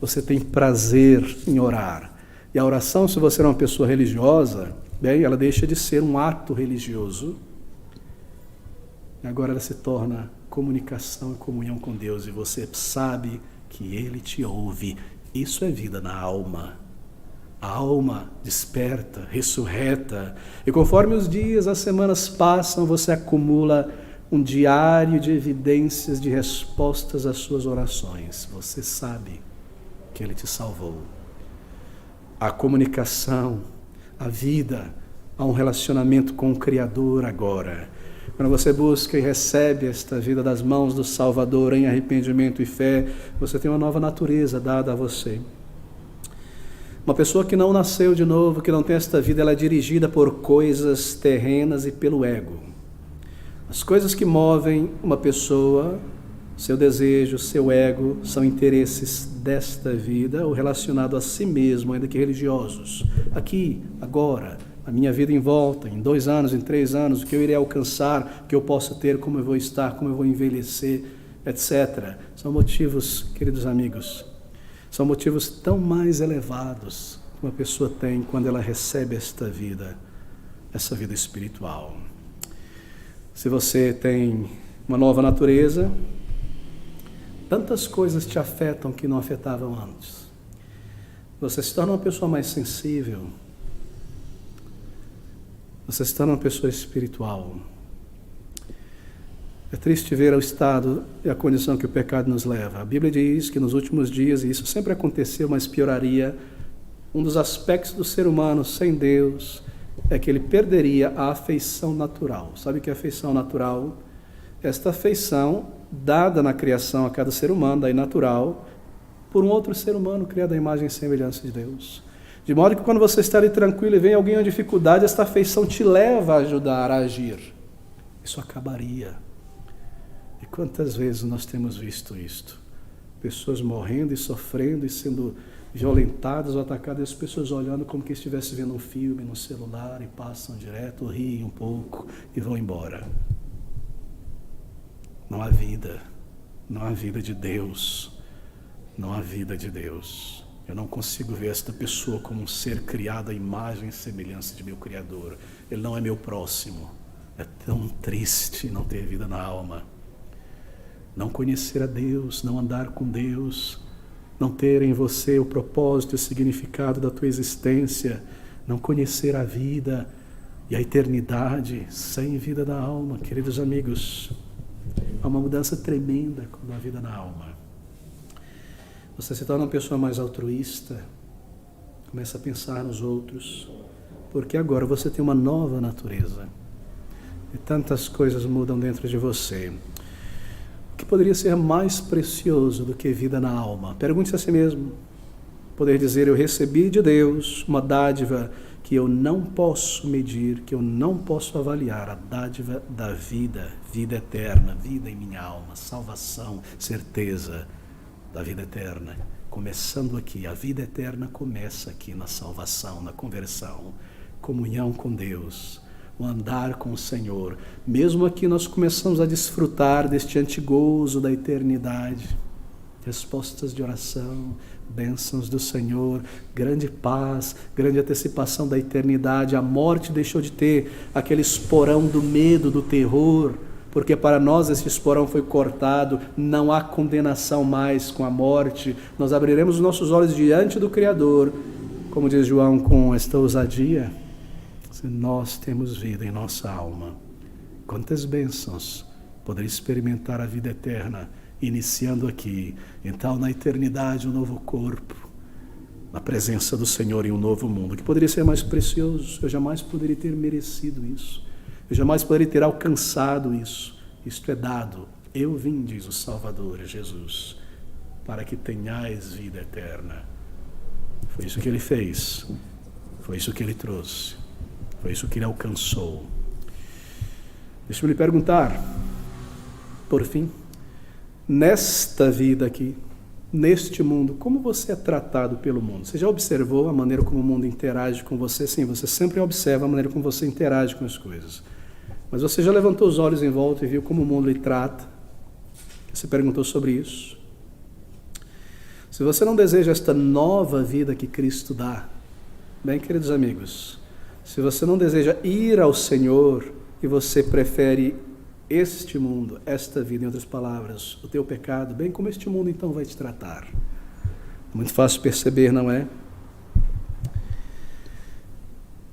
Você tem prazer em orar. E a oração, se você é uma pessoa religiosa, bem, ela deixa de ser um ato religioso. E agora ela se torna comunicação e comunhão com Deus. E você sabe que Ele te ouve. Isso é vida na alma. A alma desperta, ressurreta. E conforme os dias, as semanas passam, você acumula um diário de evidências de respostas às suas orações. Você sabe que Ele te salvou. A comunicação, a vida, há um relacionamento com o Criador agora. Quando você busca e recebe esta vida das mãos do Salvador em arrependimento e fé, você tem uma nova natureza dada a você. Uma pessoa que não nasceu de novo, que não tem esta vida, ela é dirigida por coisas terrenas e pelo ego. As coisas que movem uma pessoa, seu desejo, seu ego, são interesses desta vida ou relacionados a si mesmo, ainda que religiosos. Aqui, agora, a minha vida em volta, em 2 anos, em 3 anos, o que eu irei alcançar, o que eu posso ter, como eu vou estar, como eu vou envelhecer, etc. São motivos, queridos amigos, são motivos tão mais elevados que uma pessoa tem quando ela recebe esta vida, essa vida espiritual. Se você tem uma nova natureza, tantas coisas te afetam que não afetavam antes. Você se torna uma pessoa mais sensível. Você se torna uma pessoa espiritual. É triste ver o estado e a condição que o pecado nos leva. A Bíblia diz que nos últimos dias, e isso sempre aconteceu, mas pioraria, um dos aspectos do ser humano sem Deus é que ele perderia a afeição natural. Sabe o que é afeição natural? Esta afeição dada na criação a cada ser humano, daí natural, por um outro ser humano criado à imagem e semelhança de Deus. De modo que quando você está ali tranquilo e vem alguém em dificuldade, esta afeição te leva a ajudar a agir. Isso acabaria. E quantas vezes nós temos visto isto? Pessoas morrendo e sofrendo e sendo violentadas ou atacadas, e as pessoas olhando como que estivesse vendo um filme no celular e passam direto, riem um pouco e vão embora. Não há vida, não há vida de Deus, não há vida de Deus. Eu não consigo ver esta pessoa como um ser criado à imagem e semelhança de meu Criador. Ele não é meu próximo. É tão triste não ter vida na alma. Não conhecer a Deus, não andar com Deus, não ter em você o propósito e o significado da tua existência, não conhecer a vida e a eternidade sem vida na alma. Queridos amigos, há uma mudança tremenda com a vida na alma. Você se torna uma pessoa mais altruísta, começa a pensar nos outros, porque agora você tem uma nova natureza e tantas coisas mudam dentro de você. O que poderia ser mais precioso do que vida na alma? Pergunte-se a si mesmo. Poder dizer, eu recebi de Deus uma dádiva que eu não posso medir, que eu não posso avaliar, a dádiva da vida, vida eterna, vida em minha alma, salvação, certeza da vida eterna. Começando aqui, a vida eterna começa aqui na salvação, na conversão, comunhão com Deus, o andar com o Senhor. Mesmo aqui nós começamos a desfrutar deste antigozo da eternidade, respostas de oração, bênçãos do Senhor, grande paz, grande antecipação da eternidade. A morte deixou de ter aquele esporão do medo, do terror, porque para nós esse esporão foi cortado, não há condenação mais com a morte. Nós abriremos os nossos olhos diante do Criador, como diz João com esta ousadia, se nós temos vida em nossa alma. Quantas bênçãos poder experimentar a vida eterna, iniciando aqui, então na eternidade um novo corpo, na presença do Senhor em um novo mundo. Que poderia ser mais precioso? Eu jamais poderia ter merecido isso. Eu jamais poderia ter alcançado isso. Isto é dado. Eu vim, diz o Salvador, Jesus. para que tenhais vida eterna. Foi isso que ele fez, foi isso que ele trouxe, foi isso que ele alcançou. Deixa eu lhe perguntar, por fim, nesta vida aqui, neste mundo, como você é tratado pelo mundo? Você já observou a maneira como o mundo interage com você? Sim, você sempre observa a maneira como você interage com as coisas. Mas você já levantou os olhos em volta e viu como o mundo lhe trata? Você perguntou sobre isso? Se você não deseja esta nova vida que Cristo dá, bem, queridos amigos, se você não deseja ir ao Senhor e você prefere este mundo, esta vida, em outras palavras, o teu pecado, bem, como este mundo então vai te tratar? É muito fácil perceber, não é?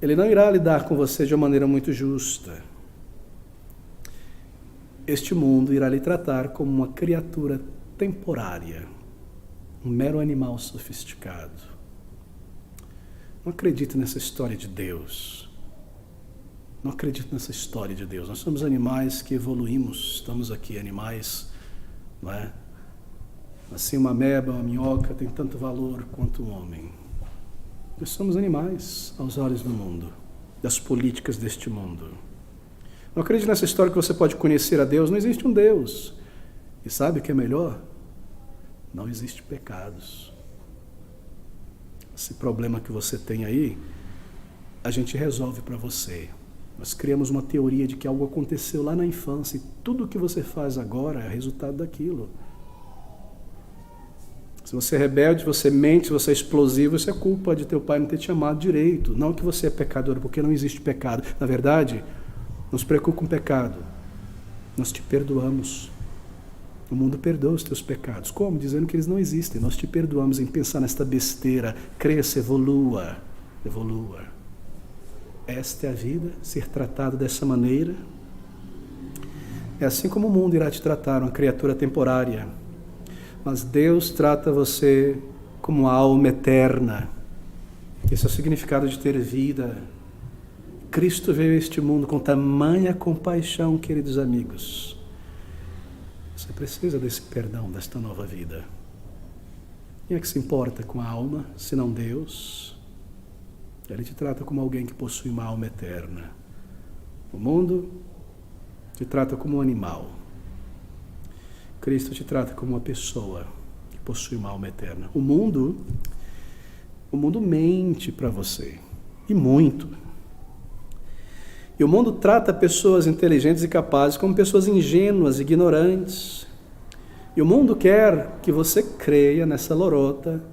Ele não irá lidar com você de uma maneira muito justa. Este mundo irá lhe tratar como uma criatura temporária, um mero animal sofisticado. Não acredito nessa história de Deus. Não acredito nessa história de Deus. Nós somos animais que evoluímos, estamos aqui, animais, não é? Assim, uma ameba, uma minhoca tem tanto valor quanto um homem. Nós somos animais aos olhos do mundo, das políticas deste mundo. Não acredite nessa história que você pode conhecer a Deus. Não existe um Deus. E sabe o que é melhor? Não existe pecados. Esse problema que você tem aí, a gente resolve para você. Nós criamos uma teoria de que algo aconteceu lá na infância e tudo o que você faz agora é resultado daquilo. Se você é rebelde, você mente, se você é explosivo, isso é culpa de teu pai não ter te amado direito. Não que você é pecador, porque não existe pecado. Na verdade, não se preocupe com o pecado. Nós te perdoamos. O mundo perdoa os teus pecados. Como? Dizendo que eles não existem. Nós te perdoamos em pensar nesta besteira. Cresça, evolua. Evolua. Esta é a vida, ser tratado dessa maneira. É assim como o mundo irá te tratar, uma criatura temporária. Mas Deus trata você como uma alma eterna. Esse é o significado de ter vida. Cristo veio a este mundo com tamanha compaixão, queridos amigos. Você precisa desse perdão, desta nova vida. Quem é que se importa com a alma, senão Deus? Ele te trata como alguém que possui uma alma eterna. O mundo te trata como um animal. Cristo te trata como uma pessoa que possui uma alma eterna. O mundo mente para você, e muito. E o mundo trata pessoas inteligentes e capazes como pessoas ingênuas, ignorantes. E o mundo quer que você creia nessa lorota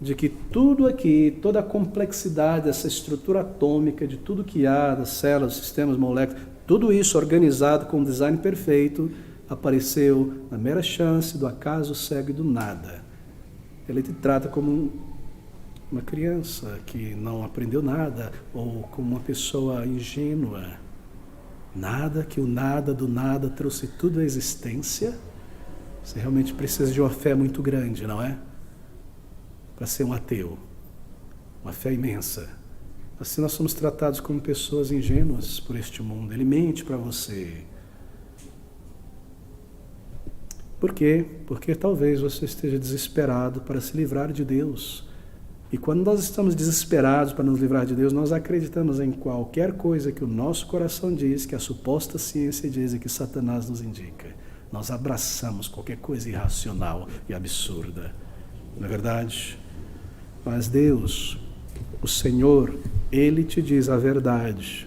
de que tudo aqui, toda a complexidade dessa estrutura atômica, de tudo que há, das células, sistemas, moléculas, tudo isso organizado com um design perfeito, apareceu na mera chance do acaso cego e do nada. Ele te trata como uma criança que não aprendeu nada, ou como uma pessoa ingênua. Nada, que o nada do nada trouxe tudo à existência. Você realmente precisa de uma fé muito grande, não é? Para ser um ateu. Uma fé imensa. Assim nós somos tratados como pessoas ingênuas por este mundo. Ele mente para você. Por quê? Porque talvez você esteja desesperado para se livrar de Deus. E quando nós estamos desesperados para nos livrar de Deus, nós acreditamos em qualquer coisa que o nosso coração diz, que a suposta ciência diz e que Satanás nos indica. Nós abraçamos qualquer coisa irracional e absurda. Não é verdade? Mas Deus, o Senhor, Ele te diz a verdade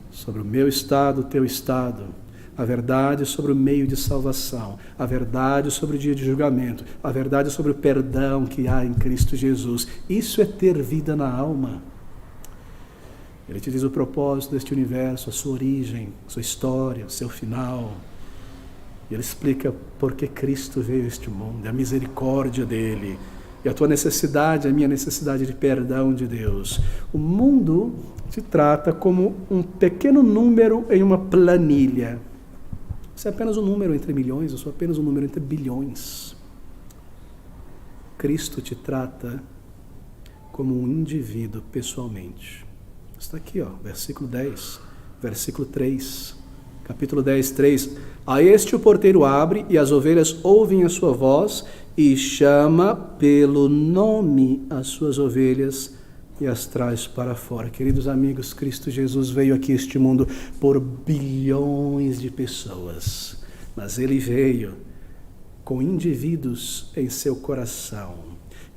sobre o meu estado, o teu estado. A verdade sobre o meio de salvação, a verdade sobre o dia de julgamento, a verdade sobre o perdão que há em Cristo Jesus. Isso é ter vida na alma. Ele te diz o propósito deste universo, a sua origem, a sua história, o seu final. E ele explica por que Cristo veio a este mundo, a misericórdia dele, e a tua necessidade, a minha necessidade de perdão de Deus. O mundo te trata como um pequeno número em uma planilha. Você é apenas um número entre milhões, eu sou apenas um número entre bilhões. Cristo te trata como um indivíduo pessoalmente. Está aqui, versículo 10, versículo 3, capítulo 10, 3. A este o porteiro abre, e as ovelhas ouvem a sua voz, e chama pelo nome as suas ovelhas e as traz para fora. Queridos amigos, Cristo Jesus veio aqui a este mundo por bilhões de pessoas, mas ele veio com indivíduos em seu coração.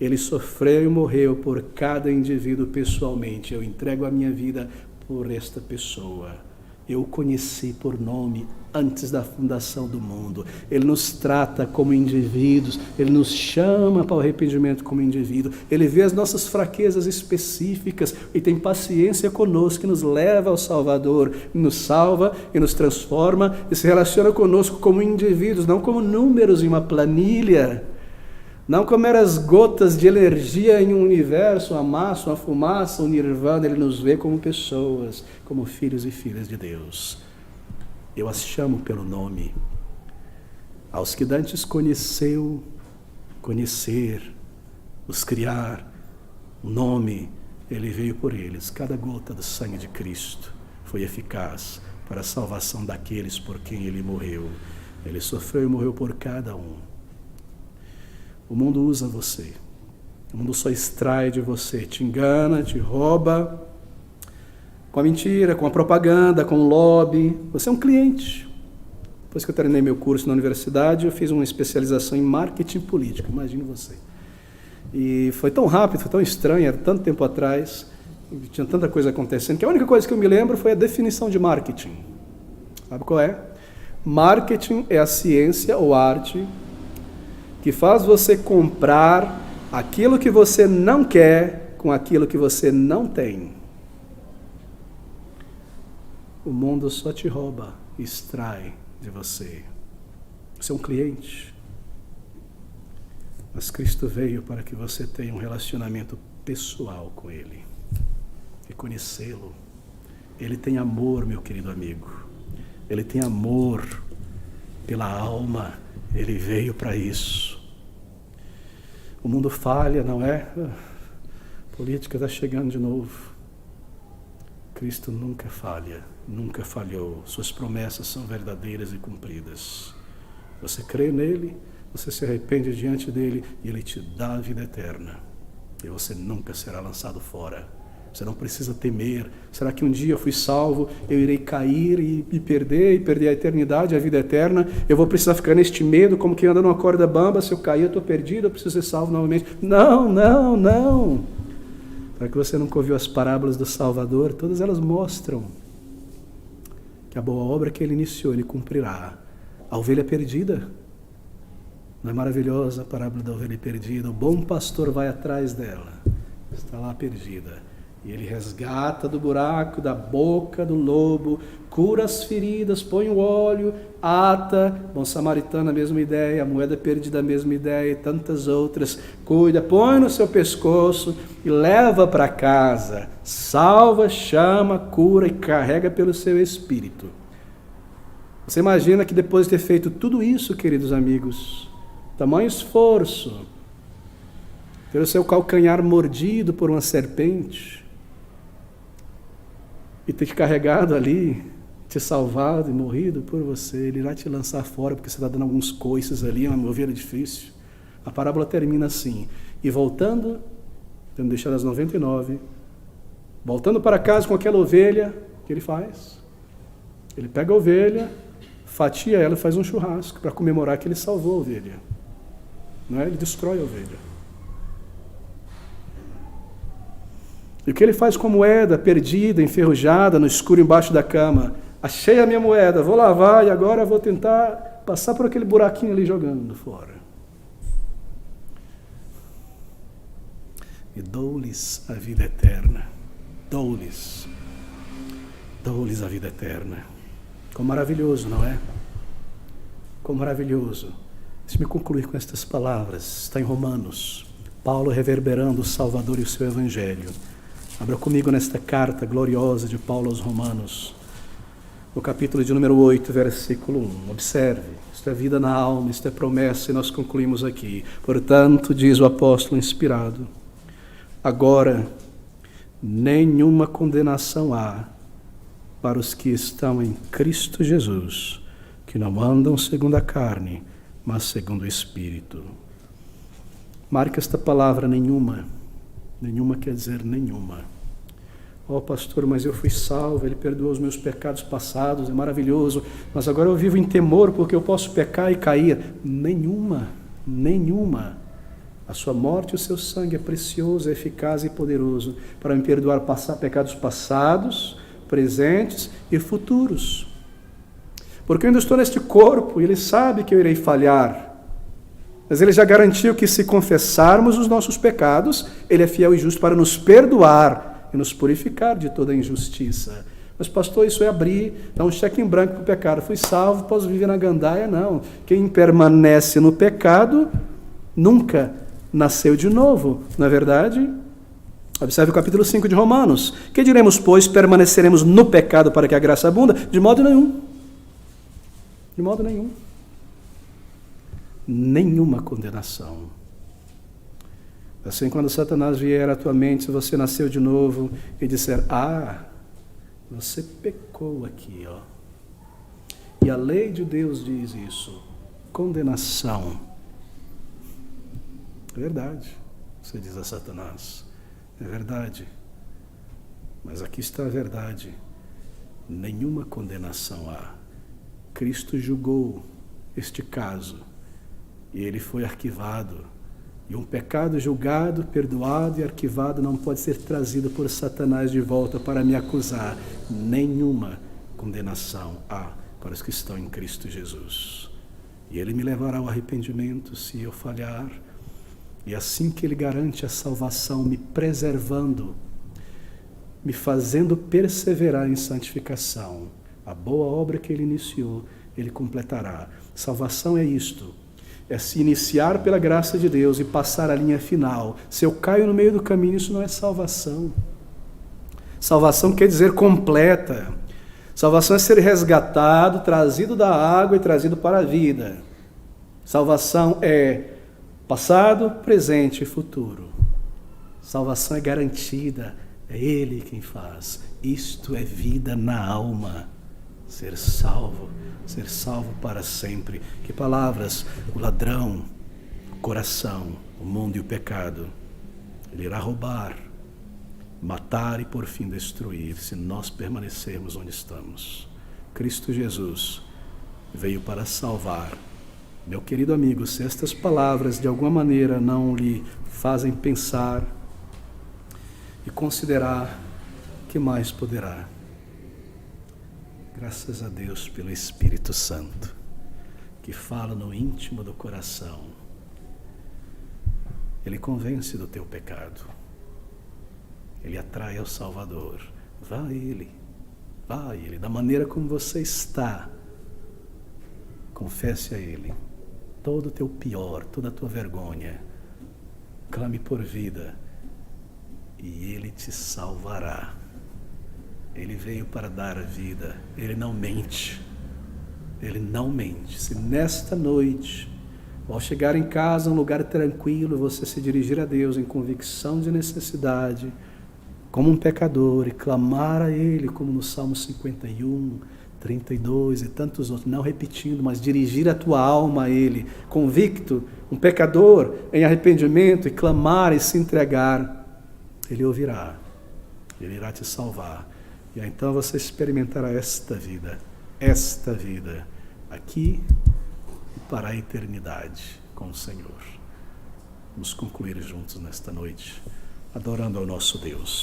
Ele sofreu e morreu por cada indivíduo pessoalmente. Eu entrego a minha vida por esta pessoa. Eu o conheci por nome antes da fundação do mundo. Ele nos trata como indivíduos, ele nos chama para o arrependimento como indivíduo. Ele vê as nossas fraquezas específicas e tem paciência conosco, que nos leva ao Salvador, nos salva e nos transforma e se relaciona conosco como indivíduos, não como números em uma planilha, não como meras gotas de energia em um universo, uma massa, uma fumaça, um nirvana. Ele nos vê como pessoas, como filhos e filhas de Deus. Eu as chamo pelo nome. Aos que dantes conheceu, conhecer, os criar, o nome, ele veio por eles. Cada gota do sangue de Cristo foi eficaz para a salvação daqueles por quem ele morreu. Ele sofreu e morreu por cada um. O mundo usa você. O mundo só extrai de você, te engana, te rouba, com a mentira, com a propaganda, com o lobby. Você é um cliente. Depois que eu terminei meu curso na universidade, eu fiz uma especialização em marketing político, imagine você. E foi tão rápido, foi tão estranho, era tanto tempo atrás, tinha tanta coisa acontecendo, que a única coisa que eu me lembro foi a definição de marketing. Sabe qual é? Marketing é a ciência ou arte que faz você comprar aquilo que você não quer com aquilo que você não tem. O mundo só te rouba, extrai de você. Você é um cliente. Mas Cristo veio para que você tenha um relacionamento pessoal com Ele e conhecê-lo. Ele tem amor, meu querido amigo. Ele tem amor pela alma. Ele veio para isso. O mundo falha, não é? A política está chegando de novo. Cristo nunca falha, nunca falhou. Suas promessas são verdadeiras e cumpridas. Você crê nele, você se arrepende diante dele e ele te dá a vida eterna. E você nunca será lançado fora. Você não precisa temer. Será que um dia eu fui salvo, eu irei cair e perder a eternidade, a vida eterna? Eu vou precisar ficar neste medo, como quem anda numa corda bamba, se eu cair eu estou perdido, eu preciso ser salvo novamente. Não, não, não. Para que você nunca ouviu as parábolas do Salvador, todas elas mostram que a boa obra que ele iniciou, ele cumprirá. A ovelha perdida. Não é maravilhosa a parábola da ovelha perdida? O bom pastor vai atrás dela. Está lá perdida. E ele resgata do buraco, da boca do lobo, cura as feridas, põe o óleo, ata, bom samaritano a mesma ideia, a moeda perdida a mesma ideia e tantas outras. Cuida, põe no seu pescoço e leva para casa. Salva, chama, cura e carrega pelo seu espírito. Você imagina que depois de ter feito tudo isso, queridos amigos, tamanho esforço, ter o seu calcanhar mordido por uma serpente, e ter te carregado ali, te salvado e morrido por você, ele irá te lançar fora, porque você está dando alguns coices ali, é uma ovelha difícil. A parábola termina assim, e voltando, tendo deixado as 99, voltando para casa com aquela ovelha, o que ele faz? Ele pega a ovelha, fatia ela e faz um churrasco, para comemorar que ele salvou a ovelha. Não é? Ele destrói a ovelha. E o que ele faz com a moeda perdida, enferrujada, no escuro embaixo da cama? Achei a minha moeda, vou lavar e agora vou tentar passar por aquele buraquinho ali jogando fora. E dou-lhes a vida eterna. Dou-lhes a vida eterna. Como maravilhoso, não é? Como maravilhoso. Deixe-me concluir com estas palavras. Está em Romanos. Paulo reverberando o Salvador e o seu Evangelho. Abra comigo nesta carta gloriosa de Paulo aos Romanos, no capítulo de número 8, versículo 1. Observe, isto é vida na alma, isto é promessa, e nós concluímos aqui. Portanto, diz o apóstolo inspirado, agora nenhuma condenação há para os que estão em Cristo Jesus, que não andam segundo a carne, mas segundo o Espírito. Marca esta palavra nenhuma. Nenhuma quer dizer nenhuma. Oh, pastor, mas eu fui salvo, Ele perdoou os meus pecados passados, é maravilhoso, mas agora eu vivo em temor porque eu posso pecar e cair. Nenhuma, nenhuma. A sua morte e o seu sangue é precioso, é eficaz e poderoso para me perdoar pecados passados, presentes e futuros. Porque eu ainda estou neste corpo e Ele sabe que eu irei falhar. Mas Ele já garantiu que se confessarmos os nossos pecados, Ele é fiel e justo para nos perdoar e nos purificar de toda injustiça. Mas pastor, isso é abrir, dar um cheque em branco para o pecado. Fui salvo, posso viver na gandaia? Não. Quem permanece no pecado nunca nasceu de novo, não é verdade? Observe o capítulo 5 de Romanos. Que diremos, pois, permaneceremos no pecado para que a graça abunda? De modo nenhum. De modo nenhum. Nenhuma condenação. Assim, quando Satanás vier à tua mente, se você nasceu de novo e disser, você pecou aqui, ó. E a lei de Deus diz isso. Condenação. É verdade, você diz a Satanás. É verdade. Mas aqui está a verdade. Nenhuma condenação há. Cristo julgou este caso e ele foi arquivado. E um pecado julgado, perdoado e arquivado não pode ser trazido por Satanás de volta para me acusar. Nenhuma condenação há para os que estão em Cristo Jesus. E Ele me levará ao arrependimento se eu falhar. E assim que Ele garante a salvação, me preservando, me fazendo perseverar em santificação, a boa obra que Ele iniciou, Ele completará. Salvação é isto. É se iniciar pela graça de Deus e passar a linha final. Se eu caio no meio do caminho, isso não é salvação. Salvação quer dizer completa. Salvação é ser resgatado, trazido da água e trazido para a vida. Salvação é passado, presente e futuro. Salvação é garantida, é Ele quem faz. Isto é vida na alma. Ser salvo para sempre. Que palavras? O ladrão, o coração, o mundo e o pecado. Ele irá roubar, matar e por fim destruir, se nós permanecermos onde estamos. Cristo Jesus veio para salvar. Meu querido amigo, se estas palavras de alguma maneira não lhe fazem pensar e considerar, que mais poderá? Graças a Deus pelo Espírito Santo, que fala no íntimo do coração. Ele convence do teu pecado. Ele atrai ao Salvador. Vá a Ele, da maneira como você está. Confesse a Ele todo o teu pior, toda a tua vergonha. Clame por vida e Ele te salvará. Ele veio para dar vida. Ele não mente. Ele não mente. Se nesta noite, ao chegar em casa, um lugar tranquilo, você se dirigir a Deus em convicção de necessidade, como um pecador, e clamar a Ele, como no Salmo 51, 32 e tantos outros, não repetindo, mas dirigir a tua alma a Ele, convicto, um pecador em arrependimento, e clamar e se entregar, Ele ouvirá. Ele irá te salvar. E então você experimentará esta vida, aqui e para a eternidade com o Senhor. Vamos concluir juntos nesta noite, adorando ao nosso Deus.